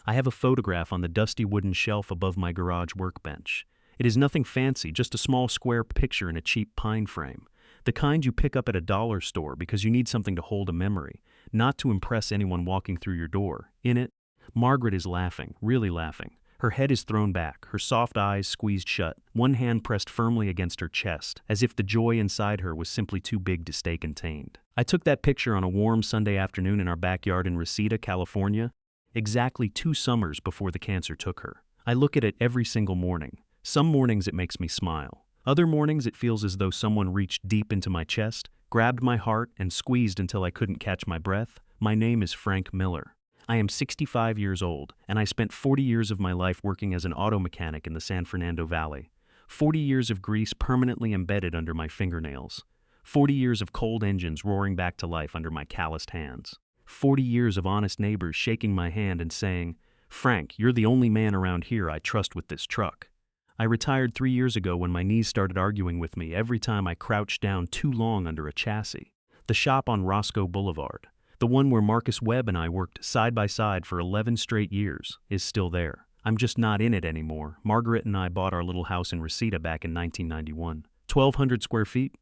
I have a photograph on the dusty wooden shelf above my garage workbench. It is nothing fancy, just a small square picture in a cheap pine frame. The kind you pick up at a dollar store because you need something to hold a memory, not to impress anyone walking through your door. In it, Margaret is laughing, really laughing. Her head is thrown back, her soft eyes squeezed shut, one hand pressed firmly against her chest, as if the joy inside her was simply too big to stay contained. I took that picture on a warm Sunday afternoon in our backyard in Reseda, California, exactly 2 summers before the cancer took her. I look at it every single morning. Some mornings it makes me smile. Other mornings it feels as though someone reached deep into my chest, grabbed my heart, and squeezed until I couldn't catch my breath. My name is Frank Miller. I am 65 years old, and I spent 40 years of my life working as an auto mechanic in the San Fernando Valley. 40 years of grease permanently embedded under my fingernails. 40 years of cold engines roaring back to life under my calloused hands. 40 years of honest neighbors shaking my hand and saying, "Frank, you're the only man around here I trust with this truck." I retired 3 years ago when my knees started arguing with me every time I crouched down too long under a chassis. The shop on Roscoe Boulevard, the one where Marcus Webb and I worked side by side for 11 straight years, is still there. I'm just not in it anymore. Margaret and I bought our little house in Reseda back in 1991. 1,200 square feet,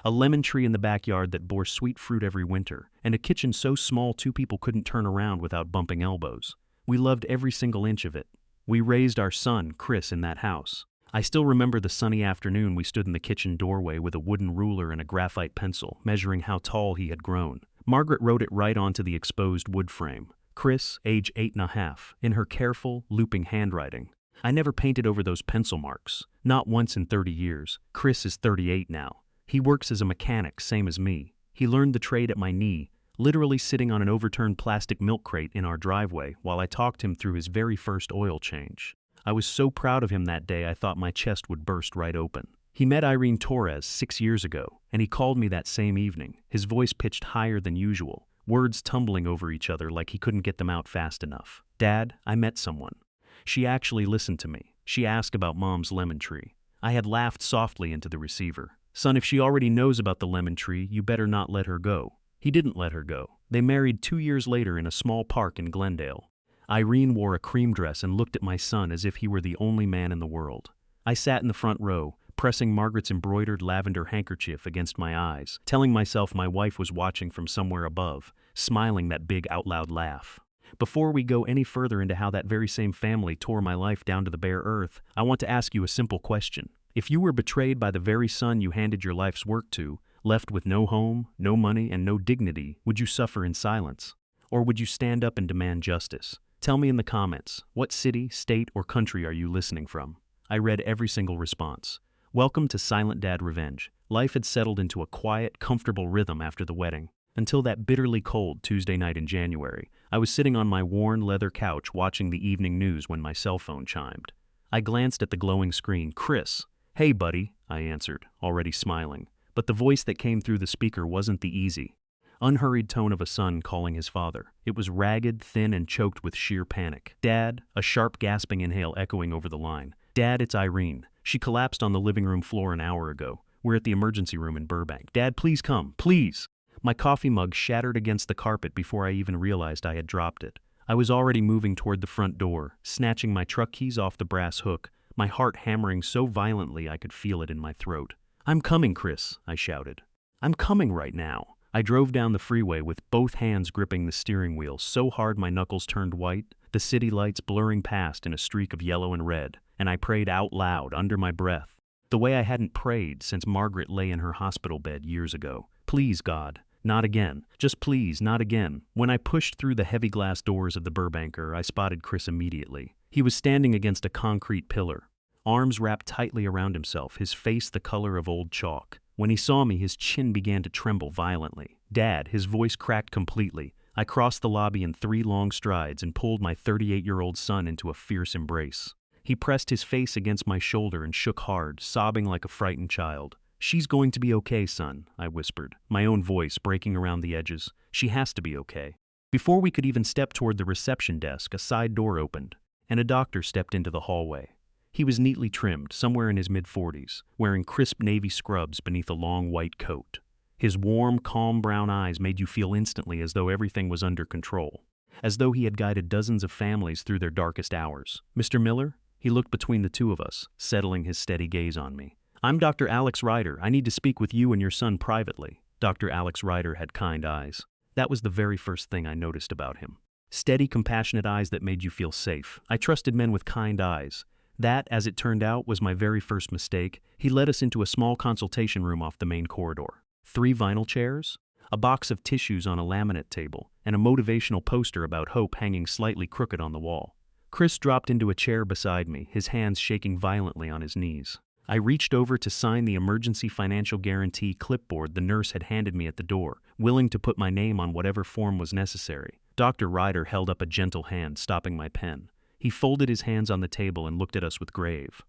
a lemon tree in the backyard that bore sweet fruit every winter, and a kitchen so small 2 people couldn't turn around without bumping elbows. We loved every single inch of it. We raised our son, Chris, in that house. I still remember the sunny afternoon we stood in the kitchen doorway with a wooden ruler and a graphite pencil, measuring how tall he had grown. Margaret wrote it right onto the exposed wood frame. Chris, age 8.5, in her careful, looping handwriting. I never painted over those pencil marks. Not once in 30 years. Chris is 38 now. He works as a mechanic, same as me. He learned the trade at my knee, literally sitting on an overturned plastic milk crate in our driveway while I talked him through his very first oil change. I was so proud of him that day I thought my chest would burst right open. He met Irene Torres 6 years ago, and he called me that same evening, his voice pitched higher than usual, words tumbling over each other like he couldn't get them out fast enough. "Dad, I met someone. She actually listened to me. She asked about Mom's lemon tree." I had laughed softly into the receiver. "Son, if she already knows about the lemon tree, you better not let her go." He didn't let her go. They married 2 years later in a small park in Glendale. Irene wore a cream dress and looked at my son as if he were the only man in the world. I sat in the front row, pressing Margaret's embroidered lavender handkerchief against my eyes, telling myself my wife was watching from somewhere above, smiling that big out-loud laugh. Before we go any further into how that very same family tore my life down to the bare earth, I want to ask you a simple question. If you were betrayed by the very son you handed your life's work to, left with no home, no money, and no dignity, would you suffer in silence? Or would you stand up and demand justice? Tell me in the comments, what city, state, or country are you listening from? I read every single response. Welcome to Silent Dad Revenge. Life had settled into a quiet, comfortable rhythm after the wedding. Until that bitterly cold Tuesday night in January, I was sitting on my worn leather couch watching the evening news when my cell phone chimed. I glanced at the glowing screen. "Chris." "Hey, buddy," I answered, already smiling. But the voice that came through the speaker wasn't the easy, unhurried tone of a son calling his father. It was ragged, thin, and choked with sheer panic. "Dad," a sharp gasping inhale echoing over the line. "Dad, it's Irene. She collapsed on the living room floor an hour ago. We're at the emergency room in Burbank. Dad, please come, please." My coffee mug shattered against the carpet before I even realized I had dropped it. I was already moving toward the front door, snatching my truck keys off the brass hook, my heart hammering so violently I could feel it in my throat. "I'm coming, Chris," I shouted. "I'm coming right now." I drove down the freeway with both hands gripping the steering wheel so hard my knuckles turned white, the city lights blurring past in a streak of yellow and red, and I prayed out loud under my breath, the way I hadn't prayed since Margaret lay in her hospital bed years ago. "Please, God, not again. Just please, not again." When I pushed through the heavy glass doors of the Burbanker, I spotted Chris immediately. He was standing against a concrete pillar, arms wrapped tightly around himself, his face the color of old chalk. When he saw me, his chin began to tremble violently. "Dad," his voice cracked completely. I crossed the lobby in 3 long strides and pulled my 38-year-old son into a fierce embrace. He pressed his face against my shoulder and shook hard, sobbing like a frightened child. "She's going to be okay, son," I whispered, my own voice breaking around the edges. "She has to be okay." Before we could even step toward the reception desk, a side door opened, and a doctor stepped into the hallway. He was neatly trimmed, somewhere in his mid-40s, wearing crisp navy scrubs beneath a long white coat. His warm, calm brown eyes made you feel instantly as though everything was under control. as though he had guided dozens of families through their darkest hours. "Mr. Miller?" He looked between the two of us, settling his steady gaze on me. "I'm Dr. Alex Ryder. I need to speak with you and your son privately." Dr. Alex Ryder had kind eyes. That was the very first thing I noticed about him. Steady, compassionate eyes that made you feel safe. I trusted men with kind eyes. That, as it turned out, was my very first mistake. He led us into a small consultation room off the main corridor. 3 vinyl chairs, a box of tissues on a laminate table, and a motivational poster about hope hanging slightly crooked on the wall. Chris dropped into a chair beside me, his hands shaking violently on his knees. I reached over to sign the emergency financial guarantee clipboard the nurse had handed me at the door, willing to put my name on whatever form was necessary. Dr. Ryder held up a gentle hand, stopping my pen. He folded his hands on the table and looked at us with grave,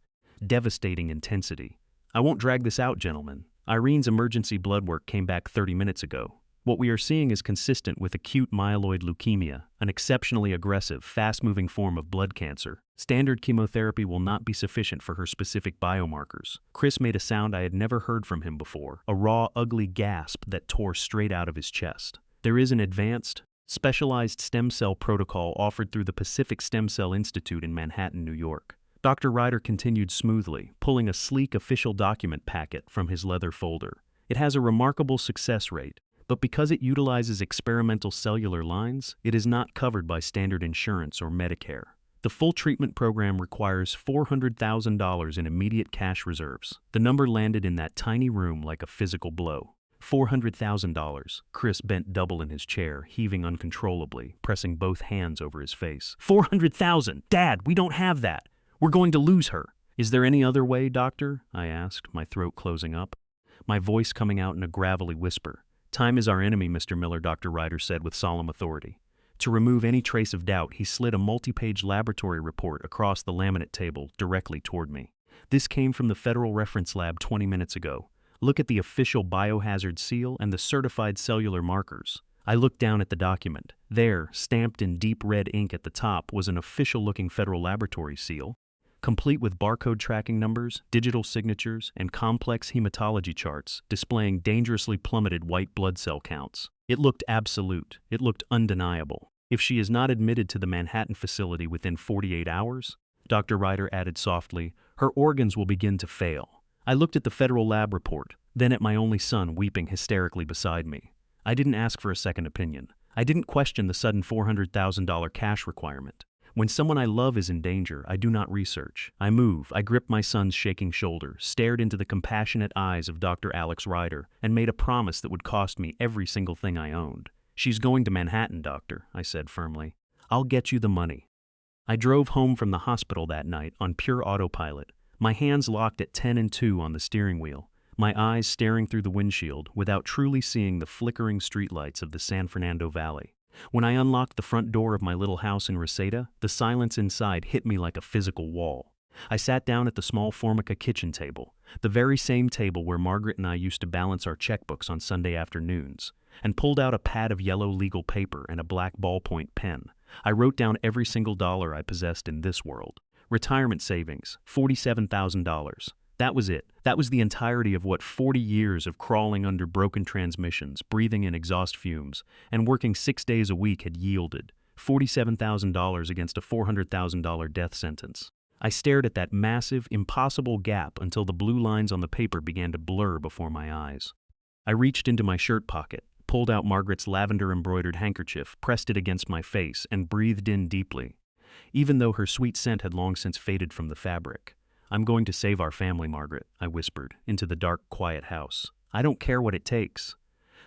devastating intensity. "I won't drag this out, gentlemen. Irene's emergency blood work came back 30 minutes ago. What we are seeing is consistent with acute myeloid leukemia, an exceptionally aggressive, fast-moving form of blood cancer. Standard chemotherapy will not be sufficient for her specific biomarkers." Chris made a sound I had never heard from him before, a raw, ugly gasp that tore straight out of his chest. "There is an advanced, specialized stem cell protocol offered through the Pacific Stem Cell Institute in Manhattan, New York." Dr. Ryder continued smoothly, pulling a sleek official document packet from his leather folder. "It has a remarkable success rate, but because it utilizes experimental cellular lines, it is not covered by standard insurance or Medicare. The full treatment program requires $400,000 in immediate cash reserves." The number landed in that tiny room like a physical blow. $400,000. Chris bent double in his chair, heaving uncontrollably, pressing both hands over his face. "$400,000! Dad, we don't have that! We're going to lose her!" "Is there any other way, doctor?" I asked, my throat closing up, my voice coming out in a gravelly whisper. "Time is our enemy, Mr. Miller," Dr. Ryder said with solemn authority. To remove any trace of doubt, he slid a multi-page laboratory report across the laminate table directly toward me. "This came from the Federal Reference Lab 20 minutes ago. Look at the official biohazard seal and the certified cellular markers." I looked down at the document. There, stamped in deep red ink at the top, was an official-looking federal laboratory seal, complete with barcode tracking numbers, digital signatures, and complex hematology charts displaying dangerously plummeted white blood cell counts. It looked absolute. It looked undeniable. "If she is not admitted to the Manhattan facility within 48 hours, Dr. Ryder added softly, "her organs will begin to fail." I looked at the federal lab report, then at my only son weeping hysterically beside me. I didn't ask for a second opinion. I didn't question the sudden $400,000 cash requirement. When someone I love is in danger, I do not research. I move. I gripped my son's shaking shoulder, stared into the compassionate eyes of Dr. Alex Ryder, and made a promise that would cost me every single thing I owned. "She's going to Manhattan, doctor," I said firmly. "I'll get you the money." I drove home from the hospital that night on pure autopilot, my hands locked at 10 and 2 on the steering wheel, my eyes staring through the windshield without truly seeing the flickering streetlights of the San Fernando Valley. When I unlocked the front door of my little house in Reseda, the silence inside hit me like a physical wall. I sat down at the small Formica kitchen table, the very same table where Margaret and I used to balance our checkbooks on Sunday afternoons, and pulled out a pad of yellow legal paper and a black ballpoint pen. I wrote down every single dollar I possessed in this world. Retirement savings, $47,000. That was it. That was the entirety of what 40 years of crawling under broken transmissions, breathing in exhaust fumes, and working 6 days a week had yielded. $47,000 against a $400,000 death sentence. I stared at that massive, impossible gap until the blue lines on the paper began to blur before my eyes. I reached into my shirt pocket, pulled out Margaret's lavender-embroidered handkerchief, pressed it against my face, and breathed in deeply, even though her sweet scent had long since faded from the fabric. "I'm going to save our family, Margaret," I whispered, into the dark, quiet house. "I don't care what it takes."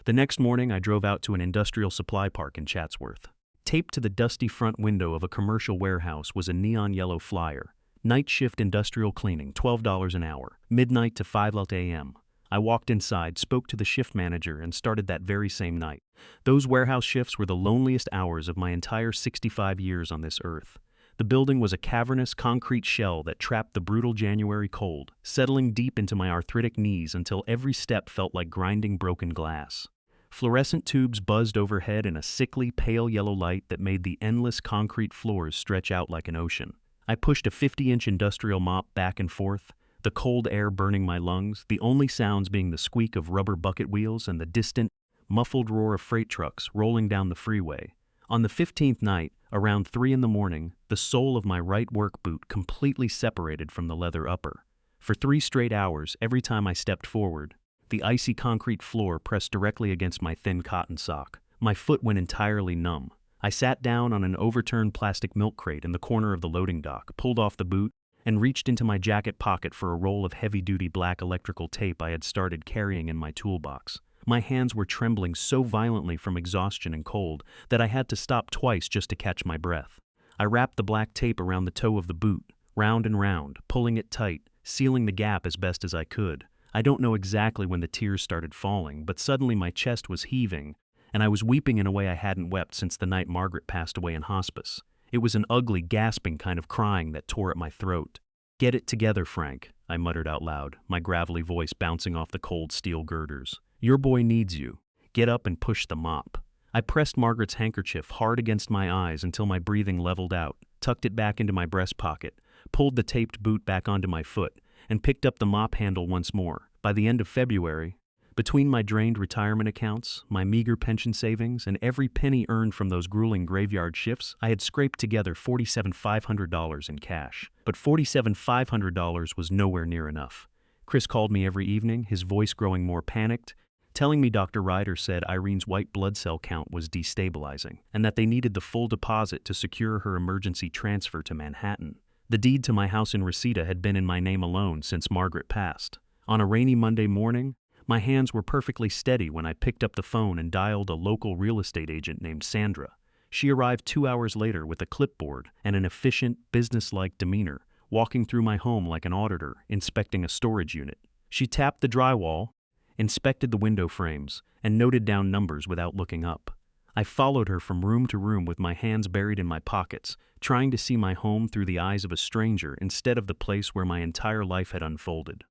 The next morning, I drove out to an industrial supply park in Chatsworth. Taped to the dusty front window of a commercial warehouse was a neon yellow flyer. "Night shift industrial cleaning, $12 an hour, midnight to 5 a.m. I walked inside, spoke to the shift manager, and started that very same night. Those warehouse shifts were the loneliest hours of my entire 65 years on this earth. The building was a cavernous concrete shell that trapped the brutal January cold, settling deep into my arthritic knees until every step felt like grinding broken glass. Fluorescent tubes buzzed overhead in a sickly, pale yellow light that made the endless concrete floors stretch out like an ocean. I pushed a 50-inch industrial mop back and forth, the cold air burning my lungs, the only sounds being the squeak of rubber bucket wheels and the distant, muffled roar of freight trucks rolling down the freeway. On the 15th night, around 3 in the morning, the sole of my right work boot completely separated from the leather upper. For 3 straight hours, every time I stepped forward, the icy concrete floor pressed directly against my thin cotton sock. My foot went entirely numb. I sat down on an overturned plastic milk crate in the corner of the loading dock, pulled off the boot, and reached into my jacket pocket for a roll of heavy-duty black electrical tape I had started carrying in my toolbox. My hands were trembling so violently from exhaustion and cold that I had to stop twice just to catch my breath. I wrapped the black tape around the toe of the boot, round and round, pulling it tight, sealing the gap as best as I could. I don't know exactly when the tears started falling, but suddenly my chest was heaving, and I was weeping in a way I hadn't wept since the night Margaret passed away in hospice. It was an ugly, gasping kind of crying that tore at my throat. "Get it together, Frank," I muttered out loud, my gravelly voice bouncing off the cold steel girders. "Your boy needs you. Get up and push the mop." I pressed Margaret's handkerchief hard against my eyes until my breathing leveled out, tucked it back into my breast pocket, pulled the taped boot back onto my foot, and picked up the mop handle once more. By the end of February, between my drained retirement accounts, my meager pension savings, and every penny earned from those grueling graveyard shifts, I had scraped together $47,500 in cash. But $47,500 was nowhere near enough. Chris called me every evening, his voice growing more panicked, telling me Dr. Ryder said Irene's white blood cell count was destabilizing, and that they needed the full deposit to secure her emergency transfer to Manhattan. The deed to my house in Reseda had been in my name alone since Margaret passed. On a rainy Monday morning, my hands were perfectly steady when I picked up the phone and dialed a local real estate agent named Sandra. She arrived 2 hours later with a clipboard and an efficient, businesslike demeanor, walking through my home like an auditor inspecting a storage unit. She tapped the drywall, inspected the window frames, and noted down numbers without looking up. I followed her from room to room with my hands buried in my pockets, trying to see my home through the eyes of a stranger instead of the place where my entire life had unfolded.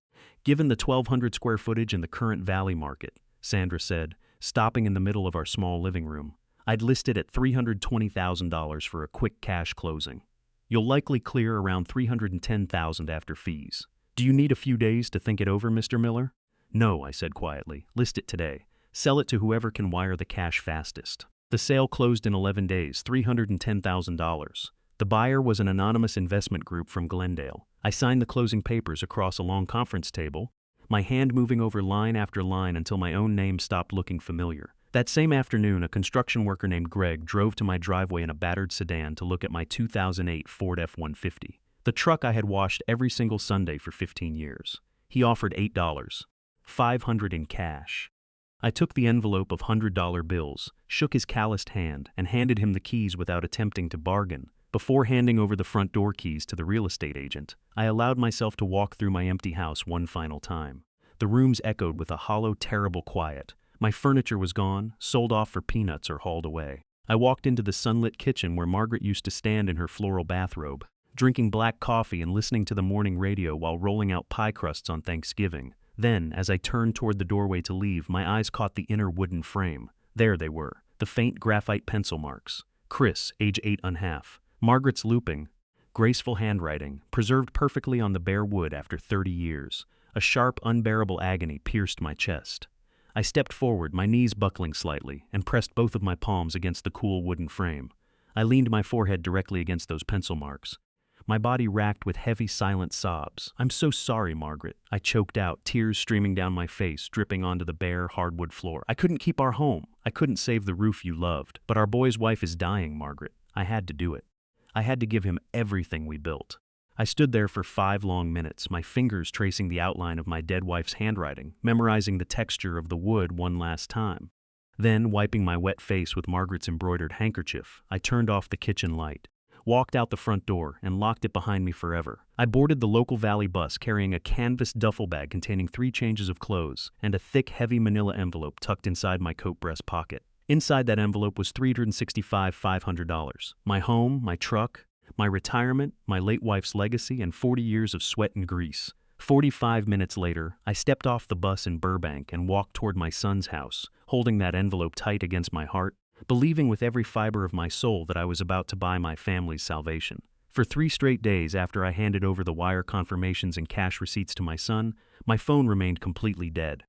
"Given the 1,200 square footage in the current valley market," Sandra said, stopping in the middle of our small living room, "I'd list it at $320,000 for a quick cash closing. You'll likely clear around $310,000 after fees. Do you need a few days to think it over, Mr. Miller?" "No," I said quietly. "List it today. Sell it to whoever can wire the cash fastest." The sale closed in 11 days, $310,000. The buyer was an anonymous investment group from Glendale. I signed the closing papers across a long conference table, my hand moving over line after line until my own name stopped looking familiar. That same afternoon, a construction worker named Greg drove to my driveway in a battered sedan to look at my 2008 Ford F-150, the truck I had washed every single Sunday for 15 years. He offered $8, $500 in cash. I took the envelope of $100 bills, shook his calloused hand, and handed him the keys without attempting to bargain. Before handing over the front door keys to the real estate agent, I allowed myself to walk through my empty house one final time. The rooms echoed with a hollow, terrible quiet. My furniture was gone, sold off for peanuts or hauled away. I walked into the sunlit kitchen where Margaret used to stand in her floral bathrobe, drinking black coffee and listening to the morning radio while rolling out pie crusts on Thanksgiving. Then, as I turned toward the doorway to leave, my eyes caught the inner wooden frame. There they were, the faint graphite pencil marks. Chris, age 8½. Margaret's looping, graceful handwriting, preserved perfectly on the bare wood after 30 years. A sharp, unbearable agony pierced my chest. I stepped forward, my knees buckling slightly, and pressed both of my palms against the cool wooden frame. I leaned my forehead directly against those pencil marks, my body racked with heavy, silent sobs. "I'm so sorry, Margaret," I choked out, tears streaming down my face, dripping onto the bare, hardwood floor. "I couldn't keep our home. I couldn't save the roof you loved. But our boy's wife is dying, Margaret. I had to do it. I had to give him everything we built." I stood there for 5 long minutes, my fingers tracing the outline of my dead wife's handwriting, memorizing the texture of the wood one last time. Then, wiping my wet face with Margaret's embroidered handkerchief, I turned off the kitchen light, walked out the front door, and locked it behind me forever. I boarded the local Valley bus carrying a canvas duffel bag containing 3 changes of clothes and a thick, heavy manila envelope tucked inside my coat breast pocket. Inside that envelope was $365,500. My home, my truck, my retirement, my late wife's legacy, and 40 years of sweat and grease. 45 minutes later, I stepped off the bus in Burbank and walked toward my son's house, holding that envelope tight against my heart, believing with every fiber of my soul that I was about to buy my family's salvation. For 3 straight days after I handed over the wire confirmations and cash receipts to my son, my phone remained completely dead.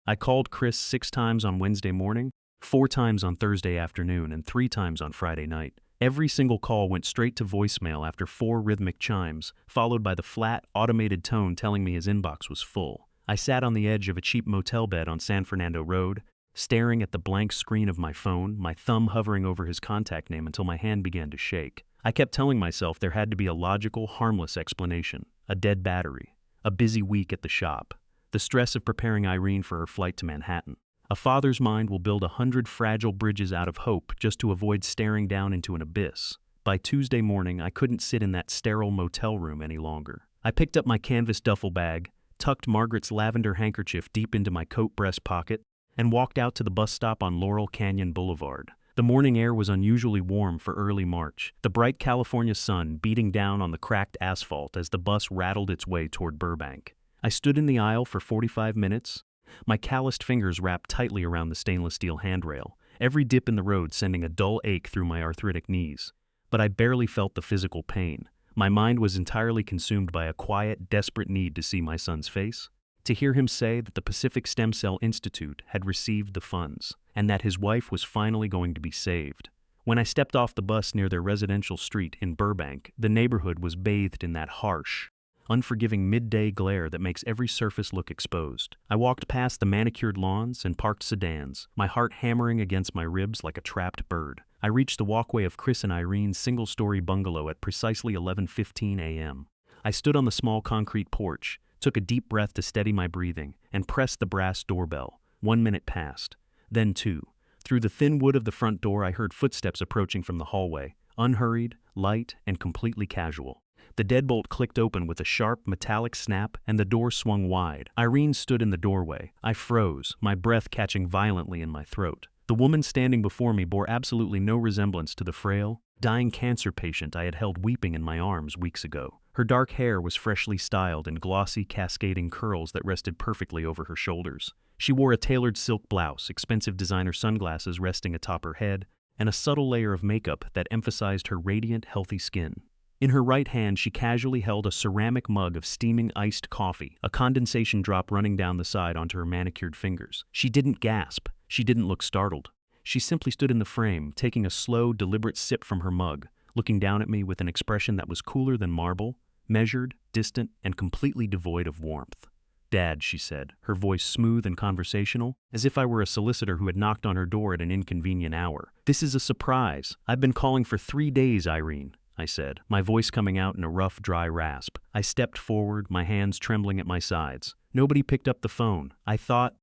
I called Chris 6 times on Wednesday morning, 4 times on Thursday afternoon and 3 times on Friday night. Every single call went straight to voicemail after 4 rhythmic chimes, followed by the flat, automated tone telling me his inbox was full. I sat on the edge of a cheap motel bed on San Fernando Road, staring at the blank screen of my phone, my thumb hovering over his contact name until my hand began to shake. I kept telling myself there had to be a logical, harmless explanation. A dead battery. A busy week at the shop. The stress of preparing Irene for her flight to Manhattan. A father's mind will build 100 fragile bridges out of hope just to avoid staring down into an abyss. By Tuesday morning, I couldn't sit in that sterile motel room any longer. I picked up my canvas duffel bag, tucked Margaret's lavender handkerchief deep into my coat breast pocket, and walked out to the bus stop on Laurel Canyon Boulevard. The morning air was unusually warm for early March, the bright California sun beating down on the cracked asphalt as the bus rattled its way toward Burbank. I stood in the aisle for 45 minutes, my calloused fingers wrapped tightly around the stainless steel handrail, every dip in the road sending a dull ache through my arthritic knees. But I barely felt the physical pain. My mind was entirely consumed by a quiet, desperate need to see my son's face, to hear him say that the Pacific Stem Cell Institute had received the funds, and that his wife was finally going to be saved. When I stepped off the bus near their residential street in Burbank, the neighborhood was bathed in that harsh, unforgiving midday glare that makes every surface look exposed. I walked past the manicured lawns and parked sedans, my heart hammering against my ribs like a trapped bird. I reached the walkway of Chris and Irene's single-story bungalow at precisely 11:15 a.m. I stood on the small concrete porch, took a deep breath to steady my breathing, and pressed the brass doorbell. 1 minute passed. Then 2. Through the thin wood of the front door I heard footsteps approaching from the hallway, unhurried, light, and completely casual. The deadbolt clicked open with a sharp, metallic snap, and the door swung wide. Irene stood in the doorway. I froze, my breath catching violently in my throat. The woman standing before me bore absolutely no resemblance to the frail, dying cancer patient I had held weeping in my arms weeks ago. Her dark hair was freshly styled in glossy, cascading curls that rested perfectly over her shoulders. She wore a tailored silk blouse, expensive designer sunglasses resting atop her head, and a subtle layer of makeup that emphasized her radiant, healthy skin. In her right hand, she casually held a ceramic mug of steaming iced coffee, a condensation drop running down the side onto her manicured fingers. She didn't gasp. She didn't look startled. She simply stood in the frame, taking a slow, deliberate sip from her mug, looking down at me with an expression that was cooler than marble, measured, distant, and completely devoid of warmth. "Dad," she said, her voice smooth and conversational, as if I were a solicitor who had knocked on her door at an inconvenient hour. "This is a surprise. I've been calling for 3 days, Irene," I said, my voice coming out in a rough, dry rasp. I stepped forward, my hands trembling at my sides. Nobody picked up the phone. I thought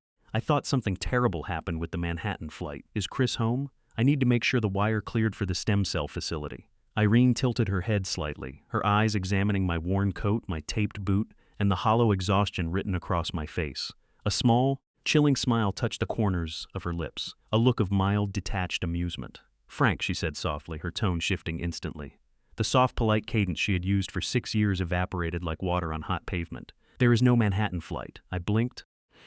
something terrible happened with the Manhattan flight. Is Chris home? I need to make sure the wire cleared for the stem cell facility. Irene tilted her head slightly, her eyes examining my worn coat, my taped boot, and the hollow exhaustion written across my face. A small, chilling smile touched the corners of her lips, a look of mild, detached amusement. "Frank," she said softly, her tone shifting instantly. The soft, polite cadence she had used for 6 years evaporated like water on hot pavement. "There is no Manhattan flight." I blinked,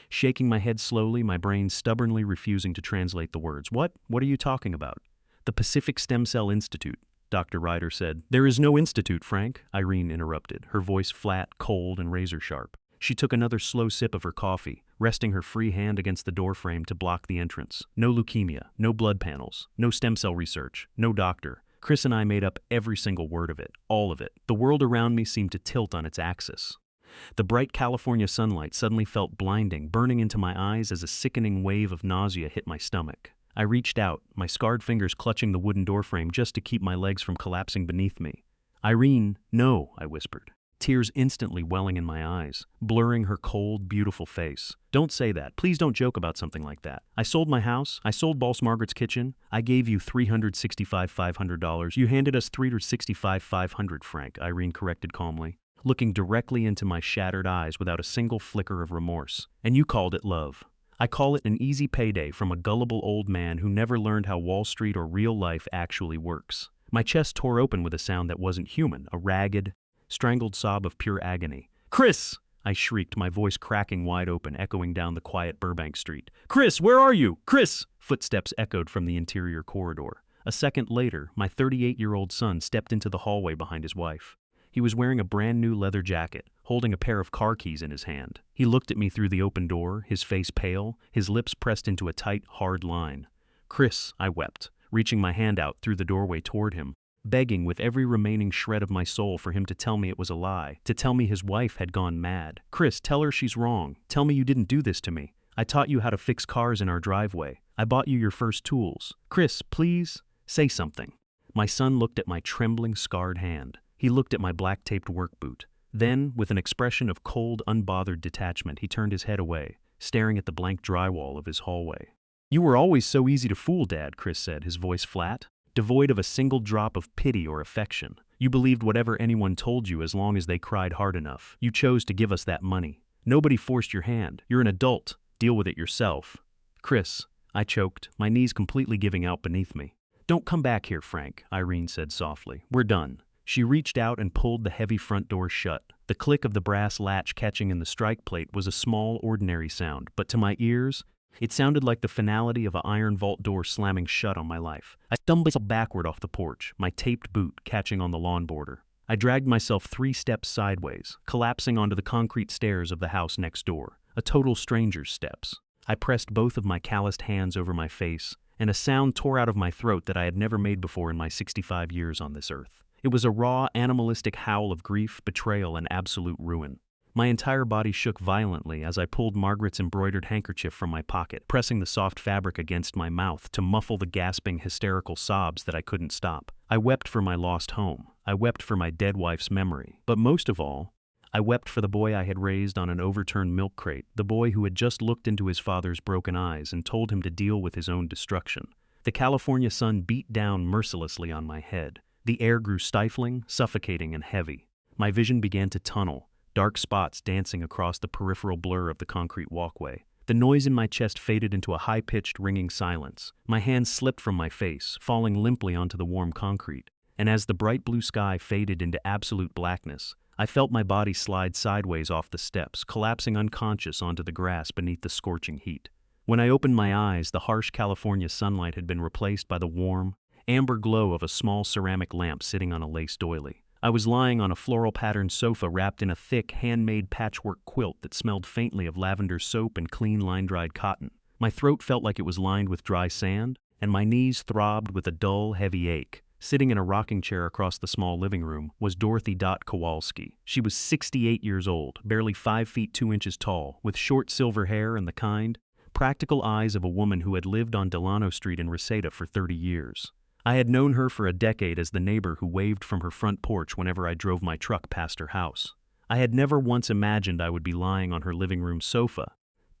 shaking my head slowly, my brain stubbornly refusing to translate the words. What are you talking about?" "The Pacific Stem Cell Institute," Dr. Ryder said. "There is no institute, Frank," Irene interrupted, her voice flat, cold, and razor-sharp. She took another slow sip of her coffee, resting her free hand against the doorframe to block the entrance. "No leukemia, no blood panels, no stem cell research, no doctor." Chris and I made up every single word of it, all of it. The world around me seemed to tilt on its axis. The bright California sunlight suddenly felt blinding, burning into my eyes as a sickening wave of nausea hit my stomach. I reached out, my scarred fingers clutching the wooden doorframe just to keep my legs from collapsing beneath me. "Irene, no," I whispered, tears instantly welling in my eyes, blurring her cold, beautiful face. "Don't say that. Please don't joke about something like that. I sold my house. I sold Boss Margaret's kitchen. I gave you $365,500. You handed us $365,500, Frank," Irene corrected calmly, looking directly into my shattered eyes without a single flicker of remorse. "And you called it love. I call it an easy payday from a gullible old man who never learned how Wall Street or real life actually works." My chest tore open with a sound that wasn't human, a ragged, strangled sob of pure agony. "Chris!" I shrieked, my voice cracking wide open, echoing down the quiet Burbank street. "Chris, where are you? Chris!" Footsteps echoed from the interior corridor. A second later, my 38-year-old son stepped into the hallway behind his wife. He was wearing a brand new leather jacket, holding a pair of car keys in his hand. He looked at me through the open door, his face pale, his lips pressed into a tight, hard line. Chris, I wept, reaching my hand out through the doorway toward him, begging with every remaining shred of my soul for him to tell me it was a lie, to tell me his wife had gone mad. Chris, tell her she's wrong. Tell me you didn't do this to me. I taught you how to fix cars in our driveway. I bought you your first tools. Chris, please, say something. My son looked at my trembling, scarred hand. He looked at my black-taped work boot. Then, with an expression of cold, unbothered detachment, he turned his head away, staring at the blank drywall of his hallway. You were always so easy to fool, Dad, Chris said, his voice flat, devoid of a single drop of pity or affection. You believed whatever anyone told you as long as they cried hard enough. You chose to give us that money. Nobody forced your hand. You're an adult. Deal with it yourself. Chris, I choked, my knees completely giving out beneath me. Don't come back here, Frank, Irene said softly. We're done. She reached out and pulled the heavy front door shut. The click of the brass latch catching in the strike plate was a small, ordinary sound, but to my ears, it sounded like the finality of an iron vault door slamming shut on my life. I stumbled backward off the porch, my taped boot catching on the lawn border. I dragged myself 3 steps sideways, collapsing onto the concrete stairs of the house next door, a total stranger's steps. I pressed both of my calloused hands over my face, and a sound tore out of my throat that I had never made before in my 65 years on this earth. It was a raw, animalistic howl of grief, betrayal, and absolute ruin. My entire body shook violently as I pulled Margaret's embroidered handkerchief from my pocket, pressing the soft fabric against my mouth to muffle the gasping, hysterical sobs that I couldn't stop. I wept for my lost home. I wept for my dead wife's memory. But most of all, I wept for the boy I had raised on an overturned milk crate, the boy who had just looked into his father's broken eyes and told him to deal with his own destruction. The California sun beat down mercilessly on my head. The air grew stifling, suffocating, and heavy. My vision began to tunnel, dark spots dancing across the peripheral blur of the concrete walkway. The noise in my chest faded into a high-pitched, ringing silence. My hands slipped from my face, falling limply onto the warm concrete. And as the bright blue sky faded into absolute blackness, I felt my body slide sideways off the steps, collapsing unconscious onto the grass beneath the scorching heat. When I opened my eyes, the harsh California sunlight had been replaced by the warm, amber glow of a small ceramic lamp sitting on a lace doily. I was lying on a floral-patterned sofa wrapped in a thick, handmade patchwork quilt that smelled faintly of lavender soap and clean line-dried cotton. My throat felt like it was lined with dry sand, and my knees throbbed with a dull, heavy ache. Sitting in a rocking chair across the small living room was Dorothy Kowalski. She was 68 years old, barely 5 feet 2 inches tall, with short silver hair and the kind, practical eyes of a woman who had lived on Delano Street in Reseda for 30 years. I had known her for a decade as the neighbor who waved from her front porch whenever I drove my truck past her house. I had never once imagined I would be lying on her living room sofa,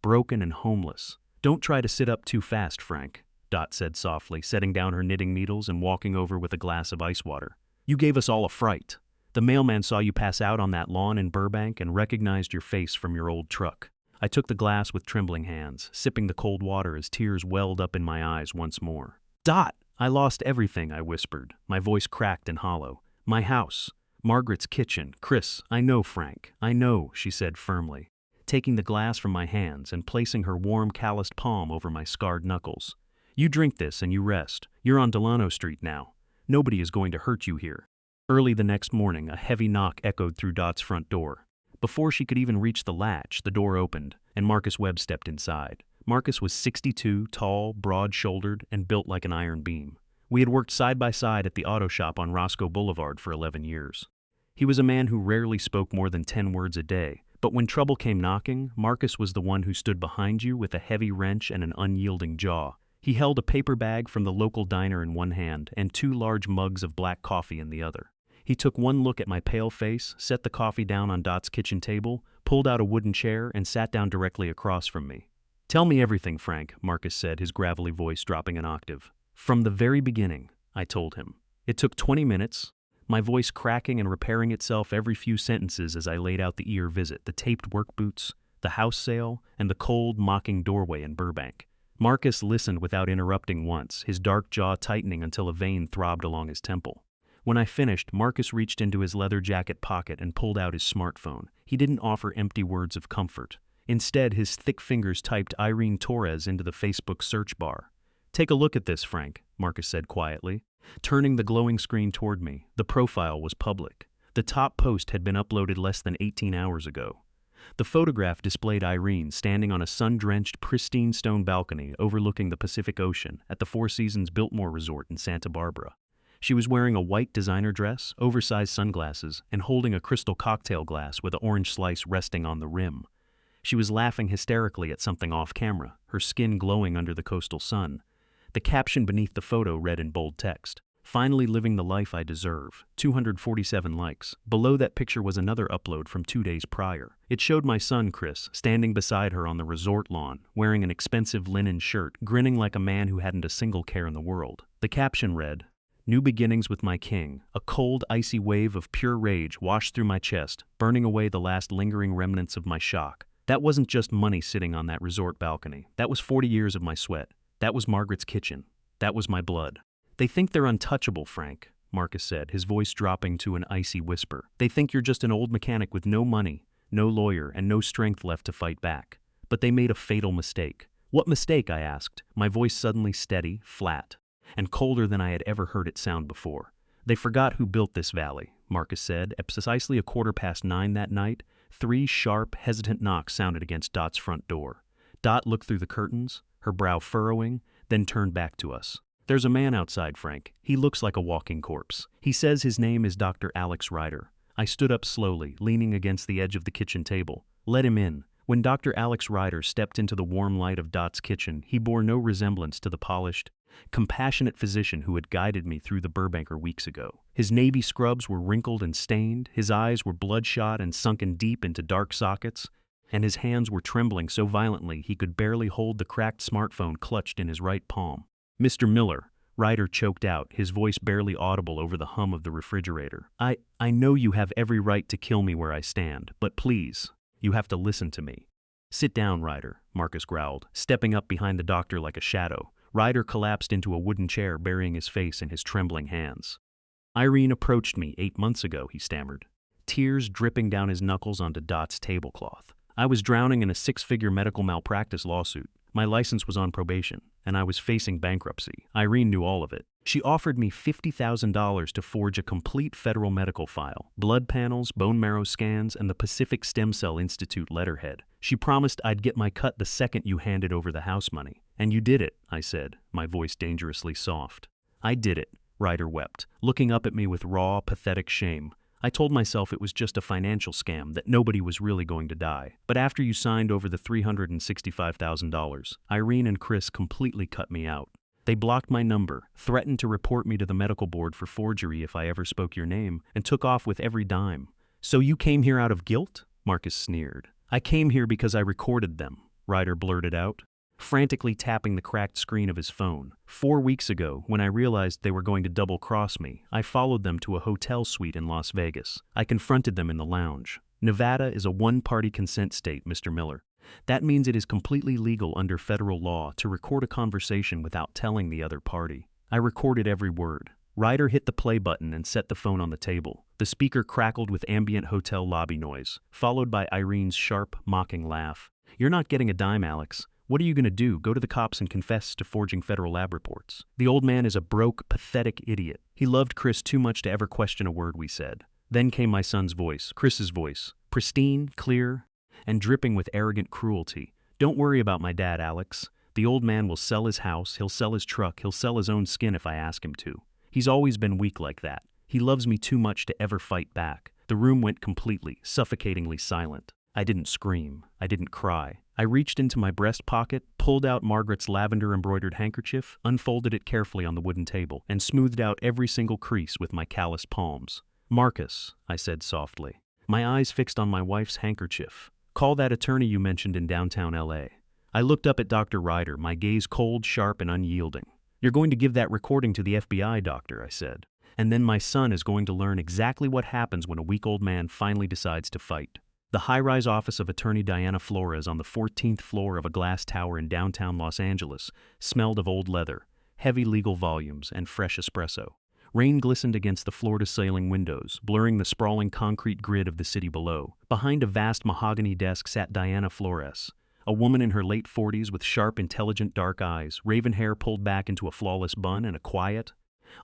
broken and homeless. Don't try to sit up too fast, Frank, Dot said softly, setting down her knitting needles and walking over with a glass of ice water. You gave us all a fright. The mailman saw you pass out on that lawn in Burbank and recognized your face from your old truck. I took the glass with trembling hands, sipping the cold water as tears welled up in my eyes once more. Dot! I lost everything, I whispered, my voice cracked and hollow. My house, Margaret's kitchen. Chris, I know, Frank, I know, she said firmly, taking the glass from my hands and placing her warm, calloused palm over my scarred knuckles. You drink this and you rest. You're on Delano Street now. Nobody is going to hurt you here. Early the next morning, a heavy knock echoed through Dot's front door. Before she could even reach the latch, the door opened, and Marcus Webb stepped inside. Marcus was 62, tall, broad-shouldered, and built like an iron beam. We had worked side by side at the auto shop on Roscoe Boulevard for 11 years. He was a man who rarely spoke more than 10 words a day, but when trouble came knocking, Marcus was the one who stood behind you with a heavy wrench and an unyielding jaw. He held a paper bag from the local diner in one hand and 2 large mugs of black coffee in the other. He took one look at my pale face, set the coffee down on Dot's kitchen table, pulled out a wooden chair, and sat down directly across from me. Tell me everything, Frank, Marcus said, his gravelly voice dropping an octave. From the very beginning, I told him. It took 20 minutes, my voice cracking and repairing itself every few sentences as I laid out the ear visit, the taped work boots, the house sale, and the cold, mocking doorway in Burbank. Marcus listened without interrupting once, his dark jaw tightening until a vein throbbed along his temple. When I finished, Marcus reached into his leather jacket pocket and pulled out his smartphone. He didn't offer empty words of comfort. Instead, his thick fingers typed Irene Torres into the Facebook search bar. Take a look at this, Frank, Marcus said quietly. Turning the glowing screen toward me, the profile was public. The top post had been uploaded less than 18 hours ago. The photograph displayed Irene standing on a sun-drenched, pristine stone balcony overlooking the Pacific Ocean at the Four Seasons Biltmore Resort in Santa Barbara. She was wearing a white designer dress, oversized sunglasses, and holding a crystal cocktail glass with an orange slice resting on the rim. She was laughing hysterically at something off-camera, her skin glowing under the coastal sun. The caption beneath the photo read in bold text, "Finally living the life I deserve." 247 likes. Below that picture was another upload from 2 days prior. It showed my son, Chris, standing beside her on the resort lawn, wearing an expensive linen shirt, grinning like a man who hadn't a single care in the world. The caption read, "New beginnings with my king." A cold, icy wave of pure rage washed through my chest, burning away the last lingering remnants of my shock. That wasn't just money sitting on that resort balcony. That was 40 years of my sweat. That was Margaret's kitchen. That was my blood. "They think they're untouchable, Frank," Marcus said, his voice dropping to an icy whisper. "They think you're just an old mechanic with no money, no lawyer, and no strength left to fight back. But they made a fatal mistake." "What mistake?" I asked, my voice suddenly steady, flat, and colder than I had ever heard it sound before. "They forgot who built this valley," Marcus said. At precisely 9:15 that night, 3 sharp, hesitant knocks sounded against Dot's front door. Dot looked through the curtains, her brow furrowing, then turned back to us. "There's a man outside, Frank. He looks like a walking corpse. He says his name is Dr. Alex Ryder." I stood up slowly, leaning against the edge of the kitchen table. "Let him in." When Dr. Alex Ryder stepped into the warm light of Dot's kitchen, he bore no resemblance to the polished, compassionate physician who had guided me through the Burbanker weeks ago. His navy scrubs were wrinkled and stained, his eyes were bloodshot and sunken deep into dark sockets, and his hands were trembling so violently he could barely hold the cracked smartphone clutched in his right palm. "Mr. Miller," Ryder choked out, his voice barely audible over the hum of the refrigerator. I know you have every right to kill me where I stand, but please, you have to listen to me." "Sit down, Ryder," Marcus growled, stepping up behind the doctor like a shadow. Ryder collapsed into a wooden chair, burying his face in his trembling hands. "Irene approached me 8 months ago," he stammered, tears dripping down his knuckles onto Dot's tablecloth. "I was drowning in a 6-figure medical malpractice lawsuit. My license was on probation, and I was facing bankruptcy. Irene knew all of it. She offered me $50,000 to forge a complete federal medical file, blood panels, bone marrow scans, and the Pacific Stem Cell Institute letterhead. She promised I'd get my cut the second you handed over the house money. And you did it," I said, my voice dangerously soft. "I did it," Ryder wept, looking up at me with raw, pathetic shame. "I told myself it was just a financial scam, that nobody was really going to die. But after you signed over the $365,000, Irene and Chris completely cut me out. They blocked my number, threatened to report me to the medical board for forgery if I ever spoke your name, and took off with every dime." "So you came here out of guilt?" Marcus sneered. "I came here because I recorded them," Ryder blurted out, frantically tapping the cracked screen of his phone. 4 weeks ago, when I realized they were going to double-cross me, I followed them to a hotel suite in Las Vegas. I confronted them in the lounge. Nevada is a one-party consent state, Mr. Miller. That means it is completely legal under federal law to record a conversation without telling the other party. I recorded every word. Ryder hit the play button and set the phone on the table. The speaker crackled with ambient hotel lobby noise, followed by Irene's sharp, mocking laugh. "You're not getting a dime, Alex. What are you going to do, go to the cops and confess to forging federal lab reports? The old man is a broke, pathetic idiot. He loved Chris too much to ever question a word we said." Then came my son's voice, Chris's voice, pristine, clear, and dripping with arrogant cruelty. "Don't worry about my dad, Alex. The old man will sell his house, he'll sell his truck, he'll sell his own skin if I ask him to. He's always been weak like that. He loves me too much to ever fight back." The room went completely, suffocatingly silent. I didn't scream. I didn't cry. I reached into my breast pocket, pulled out Margaret's lavender-embroidered handkerchief, unfolded it carefully on the wooden table, and smoothed out every single crease with my calloused palms. "Marcus," I said softly, my eyes fixed on my wife's handkerchief. "Call that attorney you mentioned in downtown L.A. I looked up at Dr. Ryder, my gaze cold, sharp, and unyielding. "You're going to give that recording to the FBI, doctor," I said. "And then my son is going to learn exactly what happens when a weak old man finally decides to fight." The high-rise office of attorney Diana Flores on the 14th floor of a glass tower in downtown Los Angeles smelled of old leather, heavy legal volumes, and fresh espresso. Rain glistened against the floor-to-ceiling windows, blurring the sprawling concrete grid of the city below. Behind a vast mahogany desk sat Diana Flores, a woman in her late 40s with sharp, intelligent dark eyes, raven hair pulled back into a flawless bun, and a quiet,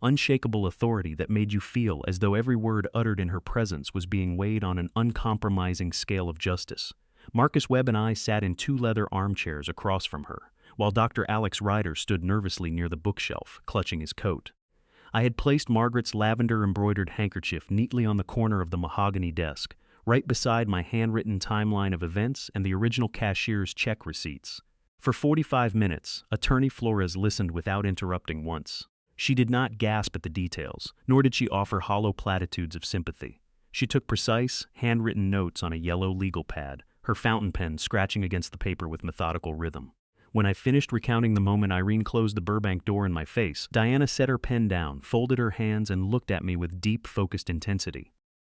unshakable authority that made you feel as though every word uttered in her presence was being weighed on an uncompromising scale of justice. Marcus Webb and I sat in two leather armchairs across from her, while Dr. Alex Ryder stood nervously near the bookshelf, clutching his coat. I had placed Margaret's lavender-embroidered handkerchief neatly on the corner of the mahogany desk, right beside my handwritten timeline of events and the original cashier's check receipts. For 45 minutes, Attorney Flores listened without interrupting once. She did not gasp at the details, nor did she offer hollow platitudes of sympathy. She took precise, handwritten notes on a yellow legal pad, her fountain pen scratching against the paper with methodical rhythm. When I finished recounting the moment Irene closed the Burbank door in my face, Diana set her pen down, folded her hands, and looked at me with deep, focused intensity.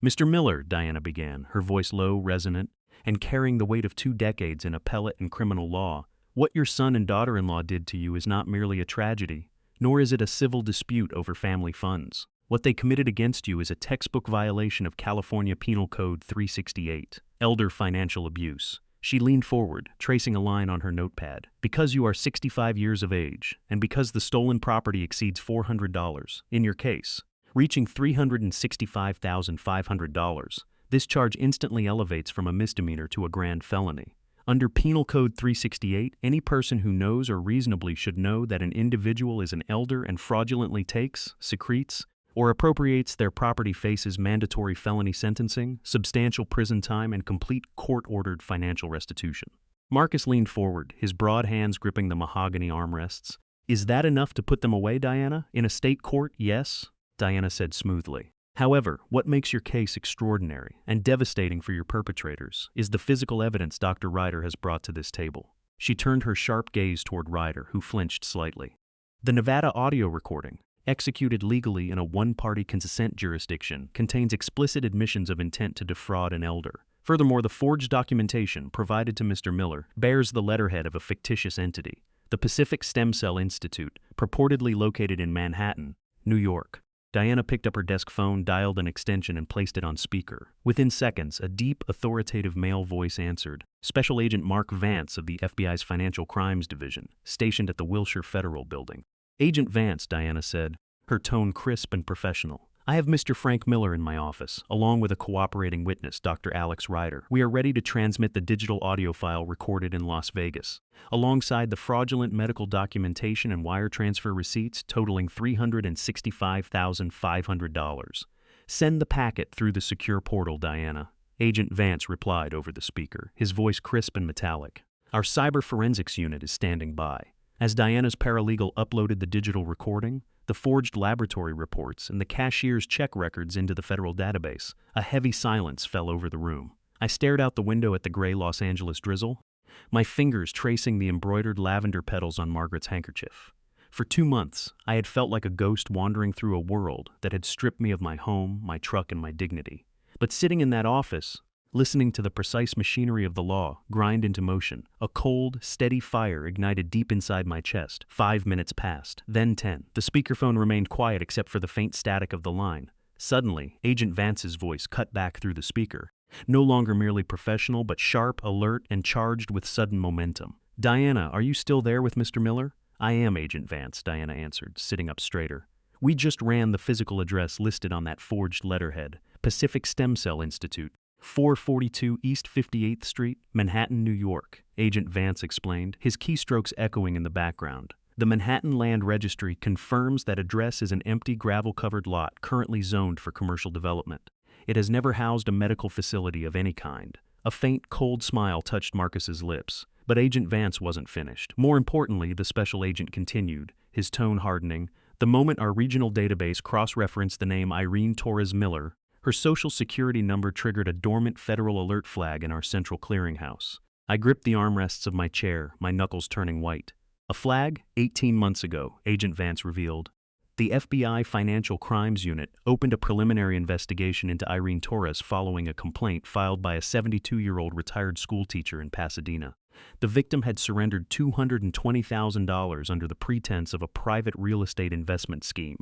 "Mr. Miller," Diana began, her voice low, resonant, and carrying the weight of 2 decades in appellate and criminal law, "what your son and daughter-in-law did to you is not merely a tragedy, nor is it a civil dispute over family funds. What they committed against you is a textbook violation of California Penal Code 368, elder financial abuse." She leaned forward, tracing a line on her notepad. "Because you are 65 years of age, and because the stolen property exceeds $400, in your case, reaching $365,500, this charge instantly elevates from a misdemeanor to a grand felony. Under Penal Code 368, any person who knows or reasonably should know that an individual is an elder and fraudulently takes, secretes, or appropriates their property faces mandatory felony sentencing, substantial prison time, and complete court-ordered financial restitution." Marcus leaned forward, his broad hands gripping the mahogany armrests. "Is that enough to put them away, Diana? In a state court, yes," Diana said smoothly. "However, what makes your case extraordinary and devastating for your perpetrators is the physical evidence Dr. Ryder has brought to this table." She turned her sharp gaze toward Ryder, who flinched slightly. "The Nevada audio recording, executed legally in a one-party consent jurisdiction, contains explicit admissions of intent to defraud an elder. Furthermore, the forged documentation provided to Mr. Miller bears the letterhead of a fictitious entity, the Pacific Stem Cell Institute, purportedly located in Manhattan, New York." Diana picked up her desk phone, dialed an extension, and placed it on speaker. Within seconds, a deep, authoritative male voice answered. "Special Agent Mark Vance of the FBI's Financial Crimes Division, stationed at the Wilshire Federal Building." "Agent Vance," Diana said, her tone crisp and professional. "I have Mr. Frank Miller in my office, along with a cooperating witness, Dr. Alex Ryder. We are ready to transmit the digital audio file recorded in Las Vegas, alongside the fraudulent medical documentation and wire transfer receipts totaling $365,500. Send the packet through the secure portal, Diana." Agent Vance replied over the speaker, his voice crisp and metallic. "Our cyber forensics unit is standing by." As Diana's paralegal uploaded the digital recording, the forged laboratory reports, and the cashier's check records into the federal database, a heavy silence fell over the room. I stared out the window at the gray Los Angeles drizzle, my fingers tracing the embroidered lavender petals on Margaret's handkerchief. For 2 months, I had felt like a ghost wandering through a world that had stripped me of my home, my truck, and my dignity. But sitting in that office, listening to the precise machinery of the law grind into motion, a cold, steady fire ignited deep inside my chest. 5 minutes passed, then 10. The speakerphone remained quiet except for the faint static of the line. Suddenly, Agent Vance's voice cut back through the speaker, no longer merely professional but sharp, alert, and charged with sudden momentum. "Diana, are you still there with Mr. Miller?" "I am, Agent Vance," Diana answered, sitting up straighter. "We just ran the physical address listed on that forged letterhead, Pacific Stem Cell Institute, 442 East 58th Street, Manhattan, New York," Agent Vance explained, his keystrokes echoing in the background. "The Manhattan Land Registry confirms that address is an empty gravel-covered lot currently zoned for commercial development. It has never housed a medical facility of any kind." A faint, cold smile touched Marcus's lips, but Agent Vance wasn't finished. "More importantly," the special agent continued, his tone hardening, "the moment our regional database cross-referenced the name Irene Torres Miller, her social security number triggered a dormant federal alert flag in our central clearinghouse." I gripped the armrests of my chair, my knuckles turning white. "A flag? 18 months ago," Agent Vance revealed. "The FBI Financial Crimes Unit opened a preliminary investigation into Irene Torres following a complaint filed by a 72-year-old retired schoolteacher in Pasadena. The victim had surrendered $220,000 under the pretense of a private real estate investment scheme.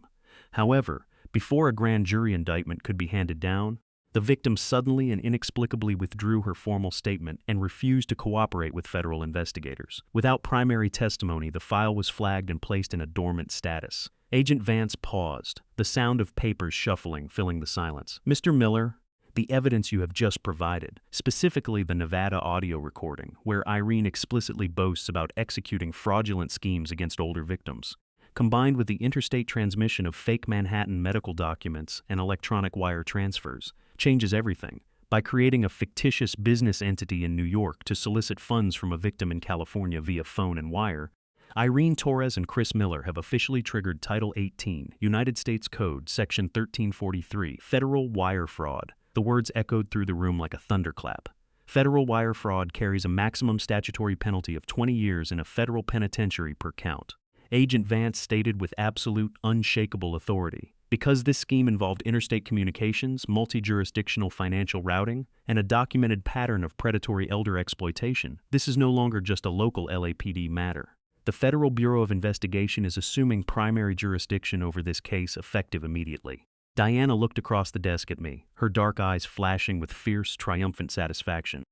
However, before a grand jury indictment could be handed down, the victim suddenly and inexplicably withdrew her formal statement and refused to cooperate with federal investigators. Without primary testimony, the file was flagged and placed in a dormant status. Agent Vance paused, the sound of papers shuffling filling the silence. "Mr. Miller," The evidence you have just provided, specifically the Nevada audio recording, where Irene explicitly boasts about executing fraudulent schemes against older victims, combined with the interstate transmission of fake Manhattan medical documents and electronic wire transfers, changes everything. By creating a fictitious business entity in New York to solicit funds from a victim in California via phone and wire, Irene Torres and Chris Miller have officially triggered Title 18, United States Code, Section 1343, Federal Wire Fraud. The words echoed through the room like a thunderclap. Federal wire fraud carries a maximum statutory penalty of 20 years in a federal penitentiary per count. Agent Vance stated with absolute, unshakable authority, because this scheme involved interstate communications, multi-jurisdictional financial routing, and a documented pattern of predatory elder exploitation, this is no longer just a local LAPD matter. The Federal Bureau of Investigation is assuming primary jurisdiction over this case effective immediately. Diana looked across the desk at me, her dark eyes flashing with fierce, triumphant satisfaction.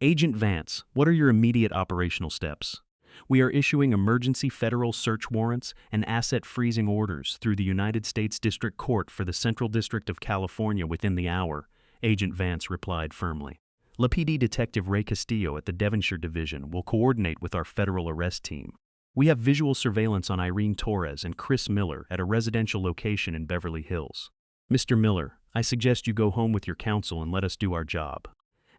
Agent Vance, what are your immediate operational steps? We are issuing emergency federal search warrants and asset freezing orders through the United States District Court for the Central District of California within the hour, Agent Vance replied firmly. LAPD Detective Ray Castillo at the Devonshire Division will coordinate with our federal arrest team. We have visual surveillance on Irene Torres and Chris Miller at a residential location in Beverly Hills. Mr. Miller, I suggest you go home with your counsel and let us do our job.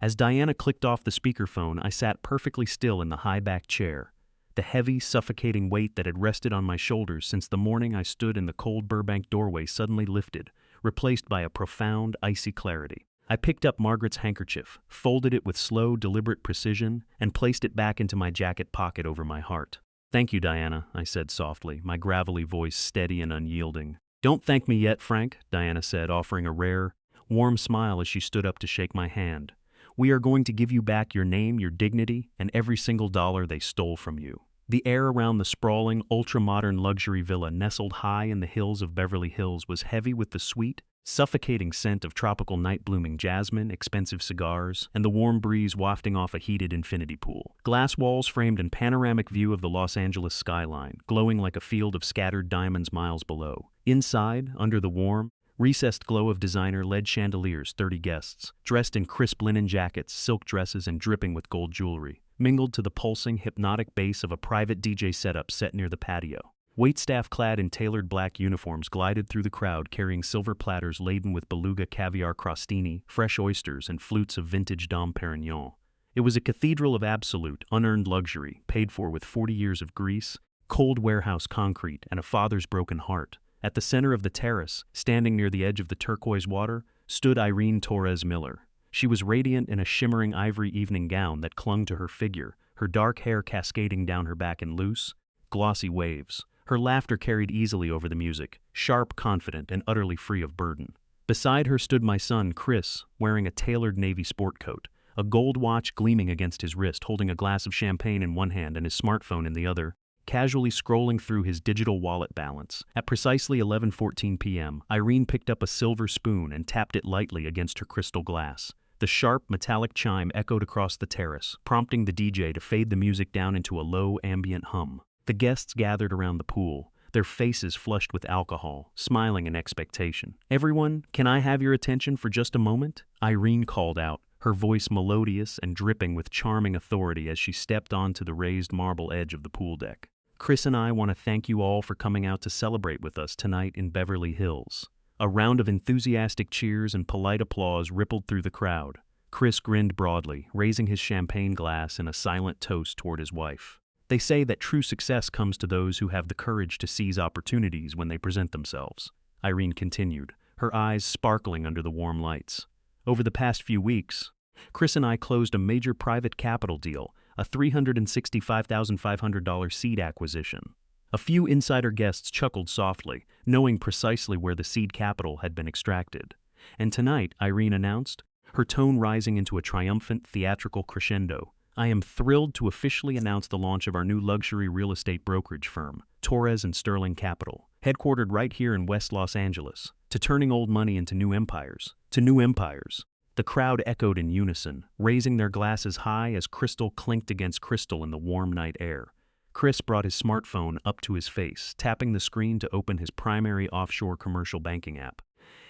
As Diana clicked off the speakerphone, I sat perfectly still in the high-back chair. The heavy, suffocating weight that had rested on my shoulders since the morning I stood in the cold Burbank doorway suddenly lifted, replaced by a profound, icy clarity. I picked up Margaret's handkerchief, folded it with slow, deliberate precision, and placed it back into my jacket pocket over my heart. Thank you, Diana, I said softly, my gravelly voice steady and unyielding. Don't thank me yet, Frank, Diana said, offering a rare, warm smile as she stood up to shake my hand. We are going to give you back your name, your dignity, and every single dollar they stole from you. The air around the sprawling, ultra-modern luxury villa nestled high in the hills of Beverly Hills was heavy with the sweet, suffocating scent of tropical night-blooming jasmine, expensive cigars, and the warm breeze wafting off a heated infinity pool. Glass walls framed a panoramic view of the Los Angeles skyline, glowing like a field of scattered diamonds miles below. Inside, under the warm, recessed glow of designer-led chandeliers, 30 guests, dressed in crisp linen jackets, silk dresses, and dripping with gold jewelry, mingled to the pulsing, hypnotic bass of a private DJ setup set near the patio. Waitstaff clad in tailored black uniforms glided through the crowd carrying silver platters laden with beluga caviar crostini, fresh oysters, and flutes of vintage Dom Perignon. It was a cathedral of absolute, unearned luxury, paid for with 40 years of grease, cold warehouse concrete, and a father's broken heart. At the center of the terrace, standing near the edge of the turquoise water, stood Irene Torres Miller. She was radiant in a shimmering ivory evening gown that clung to her figure, her dark hair cascading down her back in loose, glossy waves. Her laughter carried easily over the music, sharp, confident, and utterly free of burden. Beside her stood my son, Chris, wearing a tailored navy sport coat, a gold watch gleaming against his wrist, holding a glass of champagne in one hand and his smartphone in the other, casually scrolling through his digital wallet balance. At precisely 11:14 p.m., Irene picked up a silver spoon and tapped it lightly against her crystal glass. The sharp, metallic chime echoed across the terrace, prompting the DJ to fade the music down into a low, ambient hum. The guests gathered around the pool, their faces flushed with alcohol, smiling in expectation. "Everyone, can I have your attention for just a moment?" Irene called out, her voice melodious and dripping with charming authority as she stepped onto the raised marble edge of the pool deck. "Chris and I want to thank you all for coming out to celebrate with us tonight in Beverly Hills." A round of enthusiastic cheers and polite applause rippled through the crowd. Chris grinned broadly, raising his champagne glass in a silent toast toward his wife. They say that true success comes to those who have the courage to seize opportunities when they present themselves, Irene continued, her eyes sparkling under the warm lights. Over the past few weeks, Chris and I closed a major private capital deal, a $365,500 seed acquisition. A few insider guests chuckled softly, knowing precisely where the seed capital had been extracted. And tonight, Irene announced, her tone rising into a triumphant theatrical crescendo, I am thrilled to officially announce the launch of our new luxury real estate brokerage firm, Torres and Sterling Capital, headquartered right here in West Los Angeles, to turning old money into new empires, to new empires. The crowd echoed in unison, raising their glasses high as crystal clinked against crystal in the warm night air. Chris brought his smartphone up to his face, tapping the screen to open his primary offshore commercial banking app.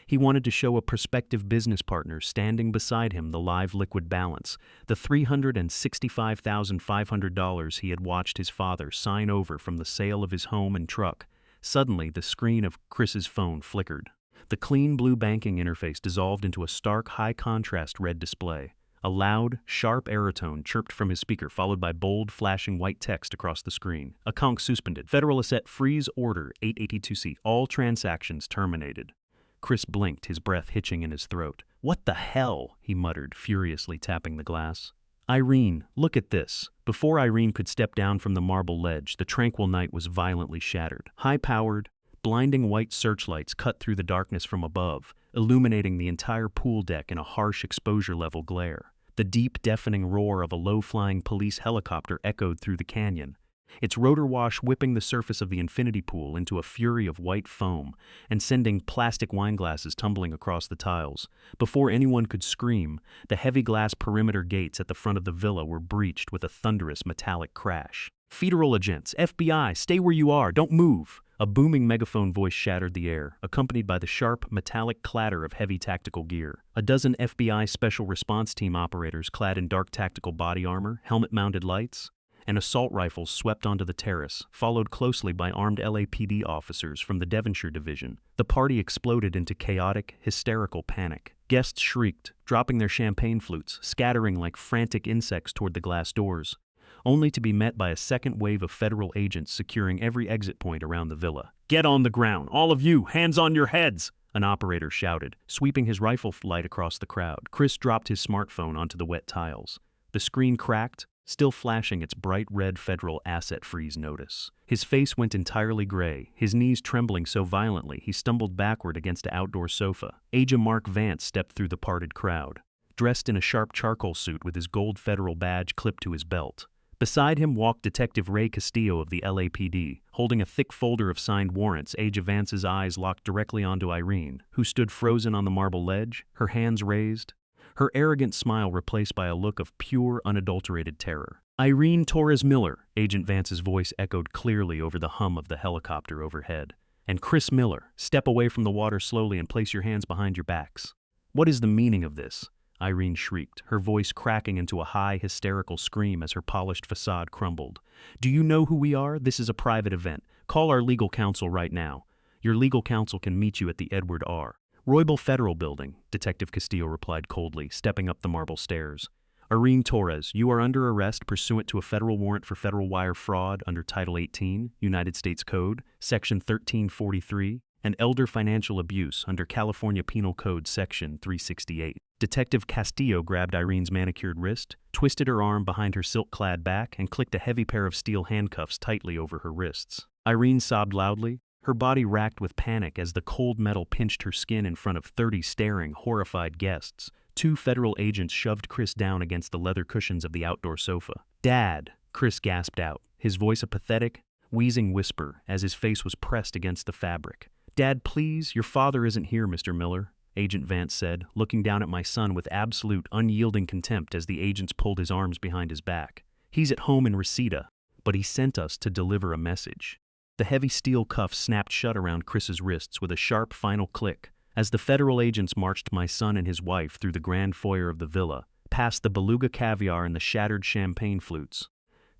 He wanted to show a prospective business partner standing beside him the live liquid balance, the $365,500 he had watched his father sign over from the sale of his home and truck. Suddenly, the screen of Chris's phone flickered. The clean blue banking interface dissolved into a stark, high-contrast red display. A loud, sharp aerotone chirped from his speaker, followed by bold, flashing white text across the screen. Account suspended. Federal Asset Freeze Order 882C. All transactions terminated. Chris blinked, his breath hitching in his throat. "What the hell?" he muttered, furiously tapping the glass. "Irene, look at this." Before Irene could step down from the marble ledge, the tranquil night was violently shattered. High-powered, blinding white searchlights cut through the darkness from above, illuminating the entire pool deck in a harsh exposure-level glare. The deep, deafening roar of a low-flying police helicopter echoed through the canyon, its rotor wash whipping the surface of the infinity pool into a fury of white foam and sending plastic wine glasses tumbling across the tiles. Before anyone could scream, the heavy glass perimeter gates at the front of the villa were breached with a thunderous metallic crash. "Federal agents, FBI, stay where you are, don't move!" A booming megaphone voice shattered the air, accompanied by the sharp, metallic clatter of heavy tactical gear. A dozen FBI Special Response Team operators clad in dark tactical body armor, helmet-mounted lights, and assault rifles swept onto the terrace, followed closely by armed LAPD officers from the Devonshire Division. The party exploded into chaotic, hysterical panic. Guests shrieked, dropping their champagne flutes, scattering like frantic insects toward the glass doors, only to be met by a second wave of federal agents securing every exit point around the villa. "Get on the ground, all of you, hands on your heads!" an operator shouted, sweeping his rifle flight across the crowd. Chris dropped his smartphone onto the wet tiles. The screen cracked, still flashing its bright red federal asset freeze notice. His face went entirely gray, his knees trembling so violently he stumbled backward against an outdoor sofa. Agent Mark Vance stepped through the parted crowd, dressed in a sharp charcoal suit with his gold federal badge clipped to his belt. Beside him walked Detective Ray Castillo of the LAPD, holding a thick folder of signed warrants. Agent Vance's eyes locked directly onto Irene, who stood frozen on the marble ledge, her hands raised, her arrogant smile replaced by a look of pure, unadulterated terror. "Irene Torres Miller," Agent Vance's voice echoed clearly over the hum of the helicopter overhead. "And Chris Miller, step away from the water slowly and place your hands behind your backs." "What is the meaning of this?" Irene shrieked, her voice cracking into a high, hysterical scream as her polished facade crumbled. "Do you know who we are? This is a private event. Call our legal counsel right now. Your legal counsel can meet you at the Edward R. Roybal Federal Building," Detective Castillo replied coldly, stepping up the marble stairs. "Irene Torres, you are under arrest pursuant to a federal warrant for federal wire fraud under Title 18, United States Code, Section 1343, and elder financial abuse under California Penal Code Section 368. Detective Castillo grabbed Irene's manicured wrist, twisted her arm behind her silk-clad back, and clicked a heavy pair of steel handcuffs tightly over her wrists. Irene sobbed loudly, her body racked with panic as the cold metal pinched her skin in front of 30 staring, horrified guests. Two federal agents shoved Chris down against the leather cushions of the outdoor sofa. "Dad," Chris gasped out, his voice a pathetic, wheezing whisper as his face was pressed against the fabric. "Dad, please, your father isn't here, Mr. Miller," Agent Vance said, looking down at my son with absolute, unyielding contempt as the agents pulled his arms behind his back. "He's at home in Reseda, but he sent us to deliver a message." The heavy steel cuffs snapped shut around Chris's wrists with a sharp final click as the federal agents marched my son and his wife through the grand foyer of the villa, past the beluga caviar and the shattered champagne flutes,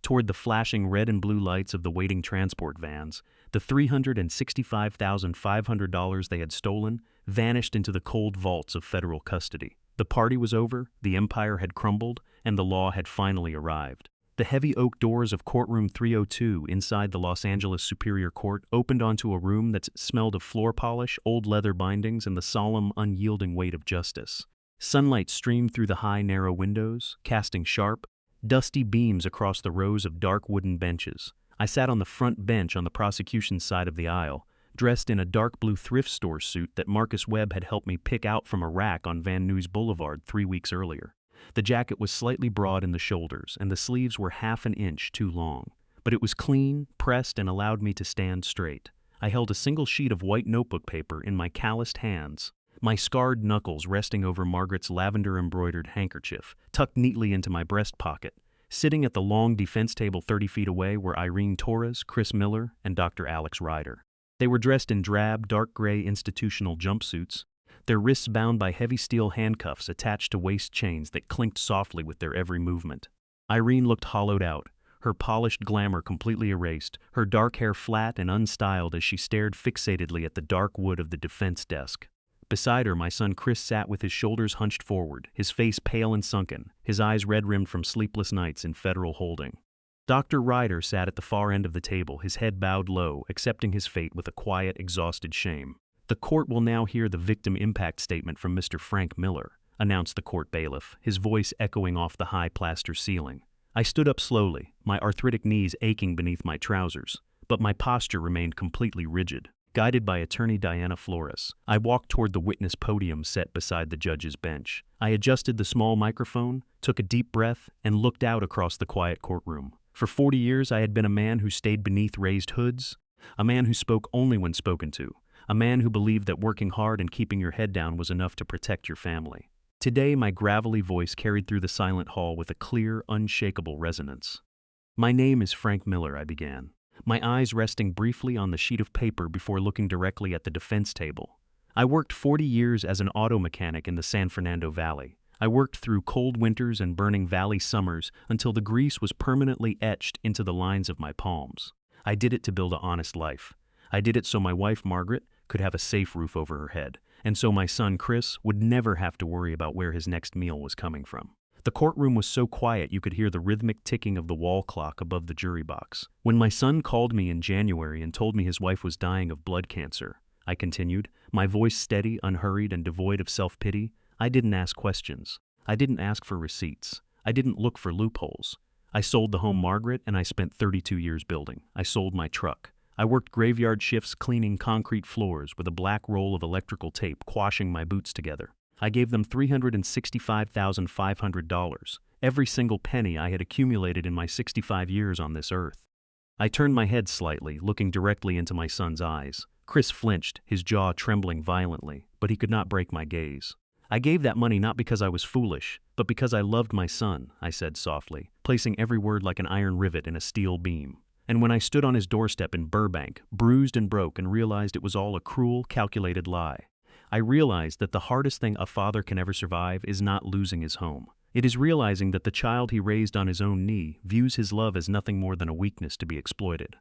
toward the flashing red and blue lights of the waiting transport vans. The $365,500 they had stolen vanished into the cold vaults of federal custody. The party was over, the empire had crumbled, and the law had finally arrived. The heavy oak doors of courtroom 302 inside the Los Angeles Superior Court opened onto a room that smelled of floor polish, old leather bindings, and the solemn, unyielding weight of justice. Sunlight streamed through the high, narrow windows, casting sharp, dusty beams across the rows of dark wooden benches. I sat on the front bench on the prosecution's side of the aisle, dressed in a dark blue thrift store suit that Marcus Webb had helped me pick out from a rack on Van Nuys Boulevard 3 weeks earlier. The jacket was slightly broad in the shoulders, and the sleeves were half an inch too long. But it was clean, pressed, and allowed me to stand straight. I held a single sheet of white notebook paper in my calloused hands, my scarred knuckles resting over Margaret's lavender-embroidered handkerchief, tucked neatly into my breast pocket. Sitting at the long defense table 30 feet away were Irene Torres, Chris Miller, and Dr. Alex Ryder. They were dressed in drab, dark gray institutional jumpsuits, their wrists bound by heavy steel handcuffs attached to waist chains that clinked softly with their every movement. Irene looked hollowed out, her polished glamour completely erased, her dark hair flat and unstyled as she stared fixatedly at the dark wood of the defense desk. Beside her, my son Chris sat with his shoulders hunched forward, his face pale and sunken, his eyes red-rimmed from sleepless nights in federal holding. Dr. Ryder sat at the far end of the table, his head bowed low, accepting his fate with a quiet, exhausted shame. "The court will now hear the victim impact statement from Mr. Frank Miller," announced the court bailiff, his voice echoing off the high plaster ceiling. I stood up slowly, my arthritic knees aching beneath my trousers, but my posture remained completely rigid. Guided by attorney Diana Flores, I walked toward the witness podium set beside the judge's bench. I adjusted the small microphone, took a deep breath, and looked out across the quiet courtroom. For 40 years, I had been a man who stayed beneath raised hoods, a man who spoke only when spoken to, a man who believed that working hard and keeping your head down was enough to protect your family. Today, my gravelly voice carried through the silent hall with a clear, unshakable resonance. "My name is Frank Miller," I began, my eyes resting briefly on the sheet of paper before looking directly at the defense table. "I worked 40 years as an auto mechanic in the San Fernando Valley. I worked through cold winters and burning valley summers until the grease was permanently etched into the lines of my palms. I did it to build an honest life. I did it so my wife, Margaret, could have a safe roof over her head, and so my son, Chris, would never have to worry about where his next meal was coming from." The courtroom was so quiet you could hear the rhythmic ticking of the wall clock above the jury box. "When my son called me in January and told me his wife was dying of blood cancer," I continued, my voice steady, unhurried, and devoid of self-pity, "I didn't ask questions. I didn't ask for receipts. I didn't look for loopholes. I sold the home Margaret and I spent 32 years building. I sold my truck. I worked graveyard shifts cleaning concrete floors with a black roll of electrical tape quashing my boots together. I gave them $365,500, every single penny I had accumulated in my 65 years on this earth." I turned my head slightly, looking directly into my son's eyes. Chris flinched, his jaw trembling violently, but he could not break my gaze. "I gave that money not because I was foolish, but because I loved my son," I said softly, placing every word like an iron rivet in a steel beam. "And when I stood on his doorstep in Burbank, bruised and broke, and realized it was all a cruel, calculated lie, I realized that the hardest thing a father can ever survive is not losing his home. It is realizing that the child he raised on his own knee views his love as nothing more than a weakness to be exploited.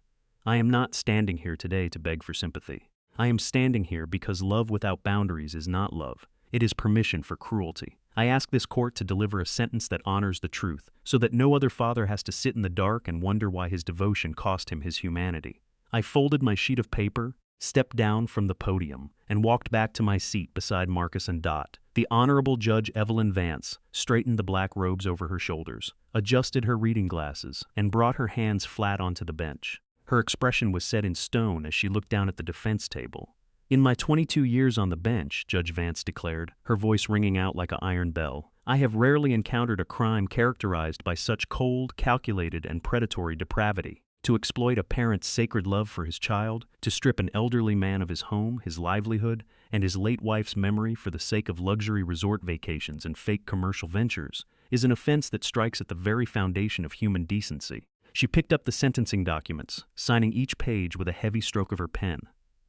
I am not standing here today to beg for sympathy. I am standing here because love without boundaries is not love. It is permission for cruelty. I ask this court to deliver a sentence that honors the truth, so that no other father has to sit in the dark and wonder why his devotion cost him his humanity." I folded my sheet of paper, stepped down from the podium, and walked back to my seat beside Marcus and Dot. The Honorable Judge Evelyn Vance straightened the black robes over her shoulders, adjusted her reading glasses, and brought her hands flat onto the bench. Her expression was set in stone as she looked down at the defense table. "In my 22 years on the bench," Judge Vance declared, her voice ringing out like an iron bell, "I have rarely encountered a crime characterized by such cold, calculated, and predatory depravity. To exploit a parent's sacred love for his child, to strip an elderly man of his home, his livelihood, and his late wife's memory for the sake of luxury resort vacations and fake commercial ventures, is an offense that strikes at the very foundation of human decency." She picked up the sentencing documents, signing each page with a heavy stroke of her pen.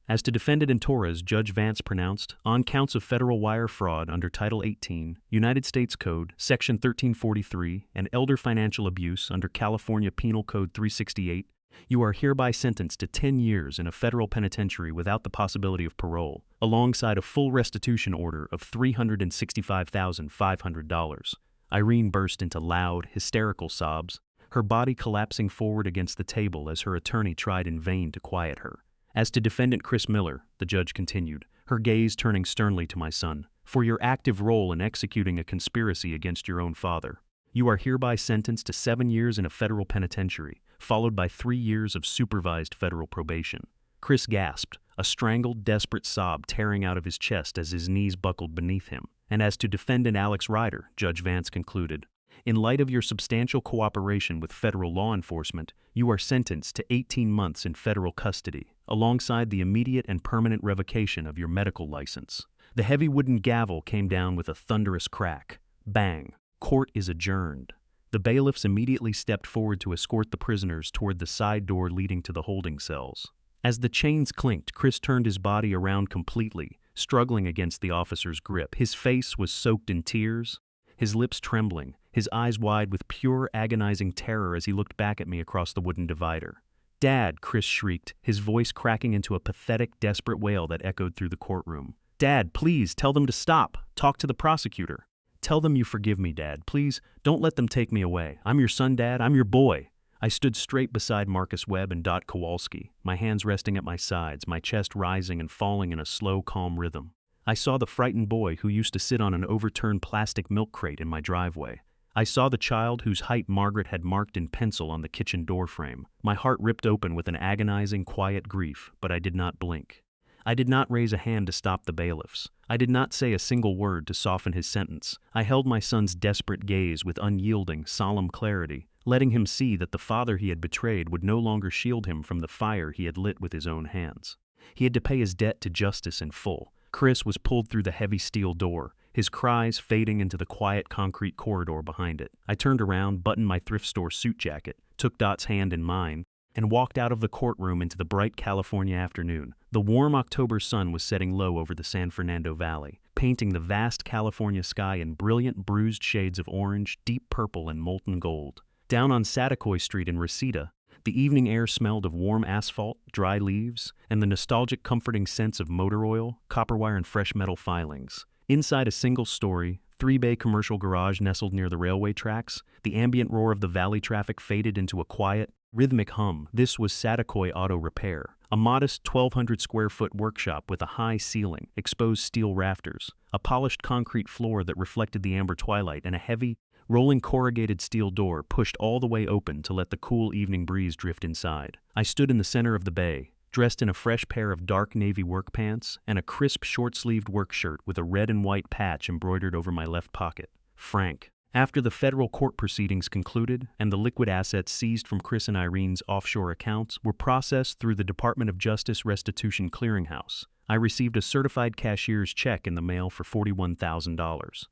As to defendant in Torres, Judge Vance pronounced, "On counts of federal wire fraud under Title 18, United States Code, Section 1343, and elder financial abuse under California Penal Code 368, you are hereby sentenced to 10 years in a federal penitentiary without the possibility of parole, alongside a full restitution order of $365,500. Irene burst into loud, hysterical sobs, her body collapsing forward against the table as her attorney tried in vain to quiet her. As to defendant Chris Miller, the judge continued, her gaze turning sternly to my son, "For your active role in executing a conspiracy against your own father, you are hereby sentenced to 7 years in a federal penitentiary, followed by 3 years of supervised federal probation." Chris gasped, a strangled, desperate sob tearing out of his chest as his knees buckled beneath him. And as to defendant Alex Ryder, Judge Vance concluded, "In light of your substantial cooperation with federal law enforcement, you are sentenced to 18 months in federal custody, alongside the immediate and permanent revocation of your medical license." The heavy wooden gavel came down with a thunderous crack. Bang! Court is adjourned. The bailiffs immediately stepped forward to escort the prisoners toward the side door leading to the holding cells. As the chains clinked, Chris turned his body around completely, struggling against the officer's grip. His face was soaked in tears, his lips trembling, his eyes wide with pure, agonizing terror as he looked back at me across the wooden divider. "Dad," Chris shrieked, his voice cracking into a pathetic, desperate wail that echoed through the courtroom. "Dad, please, tell them to stop. Talk to the prosecutor. Tell them you forgive me, Dad. Please, don't let them take me away. I'm your son, Dad. I'm your boy." I stood straight beside Marcus Webb and Dot Kowalski, my hands resting at my sides, my chest rising and falling in a slow, calm rhythm. I saw the frightened boy who used to sit on an overturned plastic milk crate in my driveway. I saw the child whose height Margaret had marked in pencil on the kitchen doorframe. My heart ripped open with an agonizing, quiet grief, but I did not blink. I did not raise a hand to stop the bailiffs. I did not say a single word to soften his sentence. I held my son's desperate gaze with unyielding, solemn clarity, letting him see that the father he had betrayed would no longer shield him from the fire he had lit with his own hands. He had to pay his debt to justice in full. Chris was pulled through the heavy steel door, his cries fading into the quiet concrete corridor behind it. I turned around, buttoned my thrift store suit jacket, took Dot's hand in mine, and walked out of the courtroom into the bright California afternoon. The warm October sun was setting low over the San Fernando Valley, painting the vast California sky in brilliant bruised shades of orange, deep purple, and molten gold. Down on Satakoy Street in Reseda, the evening air smelled of warm asphalt, dry leaves, and the nostalgic comforting sense of motor oil, copper wire, and fresh metal filings. Inside a single-story, 3-bay commercial garage nestled near the railway tracks, the ambient roar of the valley traffic faded into a quiet, rhythmic hum. This was Satakoy Auto Repair, a modest 1,200-square-foot workshop with a high ceiling, exposed steel rafters, a polished concrete floor that reflected the amber twilight, and a heavy, rolling corrugated steel door pushed all the way open to let the cool evening breeze drift inside. I stood in the center of the bay, dressed in a fresh pair of dark navy work pants and a crisp short-sleeved work shirt with a red and white patch embroidered over my left pocket. Frank. After the federal court proceedings concluded and the liquid assets seized from Chris and Irene's offshore accounts were processed through the Department of Justice Restitution Clearinghouse, I received a certified cashier's check in the mail for $41,000.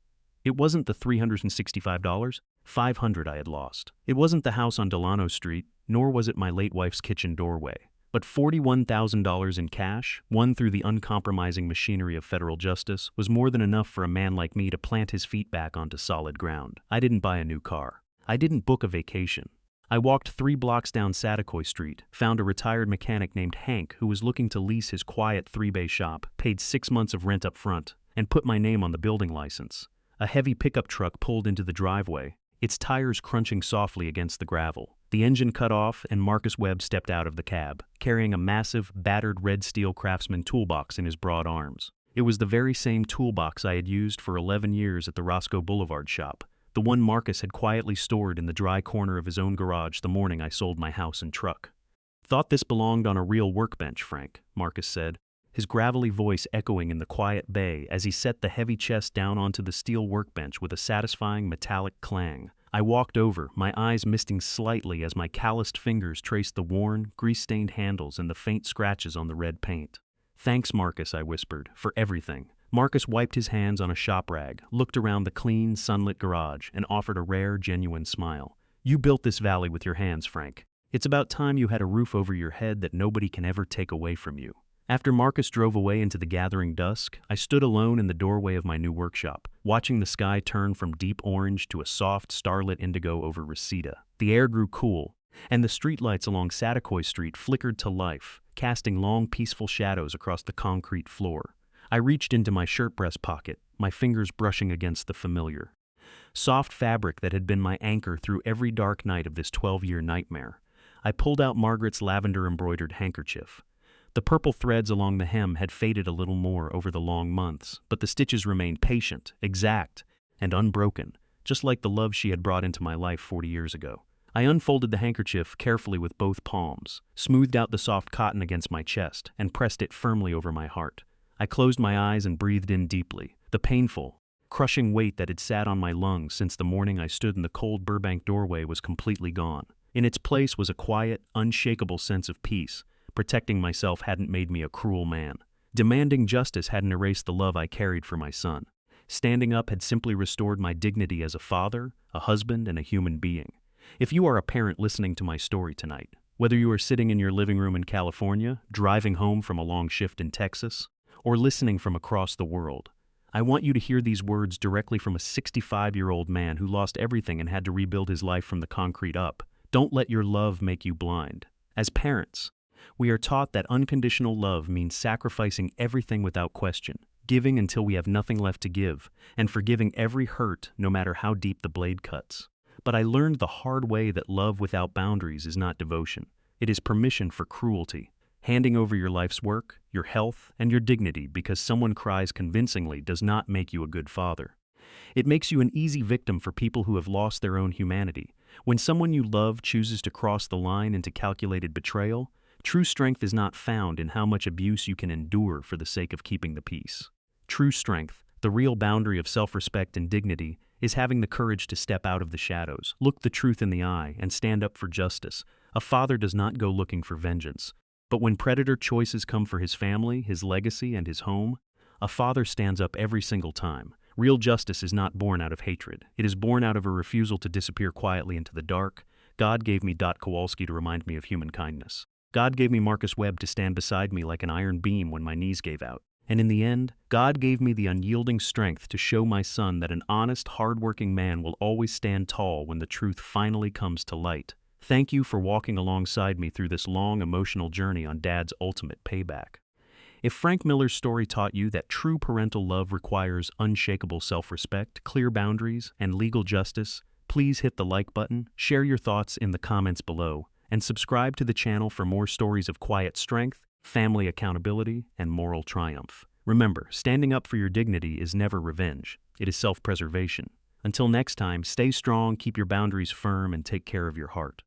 It wasn't the $365, $500 I had lost. It wasn't the house on Delano Street, nor was it my late wife's kitchen doorway. But $41,000 in cash, won through the uncompromising machinery of federal justice, was more than enough for a man like me to plant his feet back onto solid ground. I didn't buy a new car. I didn't book a vacation. I walked 3 blocks down Satakoy Street, found a retired mechanic named Hank who was looking to lease his quiet 3-bay shop, paid 6 months of rent up front, and put my name on the building license. A heavy pickup truck pulled into the driveway, its tires crunching softly against the gravel. The engine cut off and Marcus Webb stepped out of the cab, carrying a massive, battered red steel Craftsman toolbox in his broad arms. It was the very same toolbox I had used for 11 years at the Roscoe Boulevard shop, the one Marcus had quietly stored in the dry corner of his own garage the morning I sold my house and truck. "Thought this belonged on a real workbench, Frank," Marcus said, his gravelly voice echoing in the quiet bay as he set the heavy chest down onto the steel workbench with a satisfying metallic clang. I walked over, my eyes misting slightly as my calloused fingers traced the worn, grease-stained handles and the faint scratches on the red paint. "Thanks, Marcus," I whispered, "for everything." Marcus wiped his hands on a shop rag, looked around the clean, sunlit garage, and offered a rare, genuine smile. "You built this valley with your hands, Frank. It's about time you had a roof over your head that nobody can ever take away from you." After Marcus drove away into the gathering dusk, I stood alone in the doorway of my new workshop, watching the sky turn from deep orange to a soft, starlit indigo over Reseda. The air grew cool, and the streetlights along Satakoy Street flickered to life, casting long, peaceful shadows across the concrete floor. I reached into my shirt breast pocket, my fingers brushing against the familiar, soft fabric that had been my anchor through every dark night of this 12-year nightmare. I pulled out Margaret's lavender-embroidered handkerchief. The purple threads along the hem had faded a little more over the long months, but the stitches remained patient, exact, and unbroken, just like the love she had brought into my life 40 years ago. I unfolded the handkerchief carefully with both palms, smoothed out the soft cotton against my chest, and pressed it firmly over my heart. I closed my eyes and breathed in deeply. The painful, crushing weight that had sat on my lungs since the morning I stood in the cold Burbank doorway was completely gone. In its place was a quiet, unshakable sense of peace. Protecting myself hadn't made me a cruel man. Demanding justice hadn't erased the love I carried for my son. Standing up had simply restored my dignity as a father, a husband, and a human being. If you are a parent listening to my story tonight, whether you are sitting in your living room in California, driving home from a long shift in Texas, or listening from across the world. I want you to hear these words directly from a 65-year-old man who lost everything and had to rebuild his life from the concrete up. Don't let your love make you blind. As parents, we are taught that unconditional love means sacrificing everything without question, giving until we have nothing left to give, and forgiving every hurt no matter how deep the blade cuts. But I learned the hard way that love without boundaries is not devotion. It is permission for cruelty. Handing over your life's work, your health, and your dignity because someone cries convincingly does not make you a good father. It makes you an easy victim for people who have lost their own humanity. When someone you love chooses to cross the line into calculated betrayal, true strength is not found in how much abuse you can endure for the sake of keeping the peace. True strength, the real boundary of self-respect and dignity, is having the courage to step out of the shadows, look the truth in the eye, and stand up for justice. A father does not go looking for vengeance. But when predator choices come for his family, his legacy, and his home, a father stands up every single time. Real justice is not born out of hatred. It is born out of a refusal to disappear quietly into the dark. God gave me Kowalski to remind me of human kindness. God gave me Marcus Webb to stand beside me like an iron beam when my knees gave out. And in the end, God gave me the unyielding strength to show my son that an honest, hard-working man will always stand tall when the truth finally comes to light. Thank you for walking alongside me through this long, emotional journey on Dad's ultimate payback. If Frank Miller's story taught you that true parental love requires unshakable self-respect, clear boundaries, and legal justice, please hit the like button, share your thoughts in the comments below, and subscribe to the channel for more stories of quiet strength, family accountability, and moral triumph. Remember, standing up for your dignity is never revenge. It is self-preservation. Until next time, stay strong, keep your boundaries firm, and take care of your heart.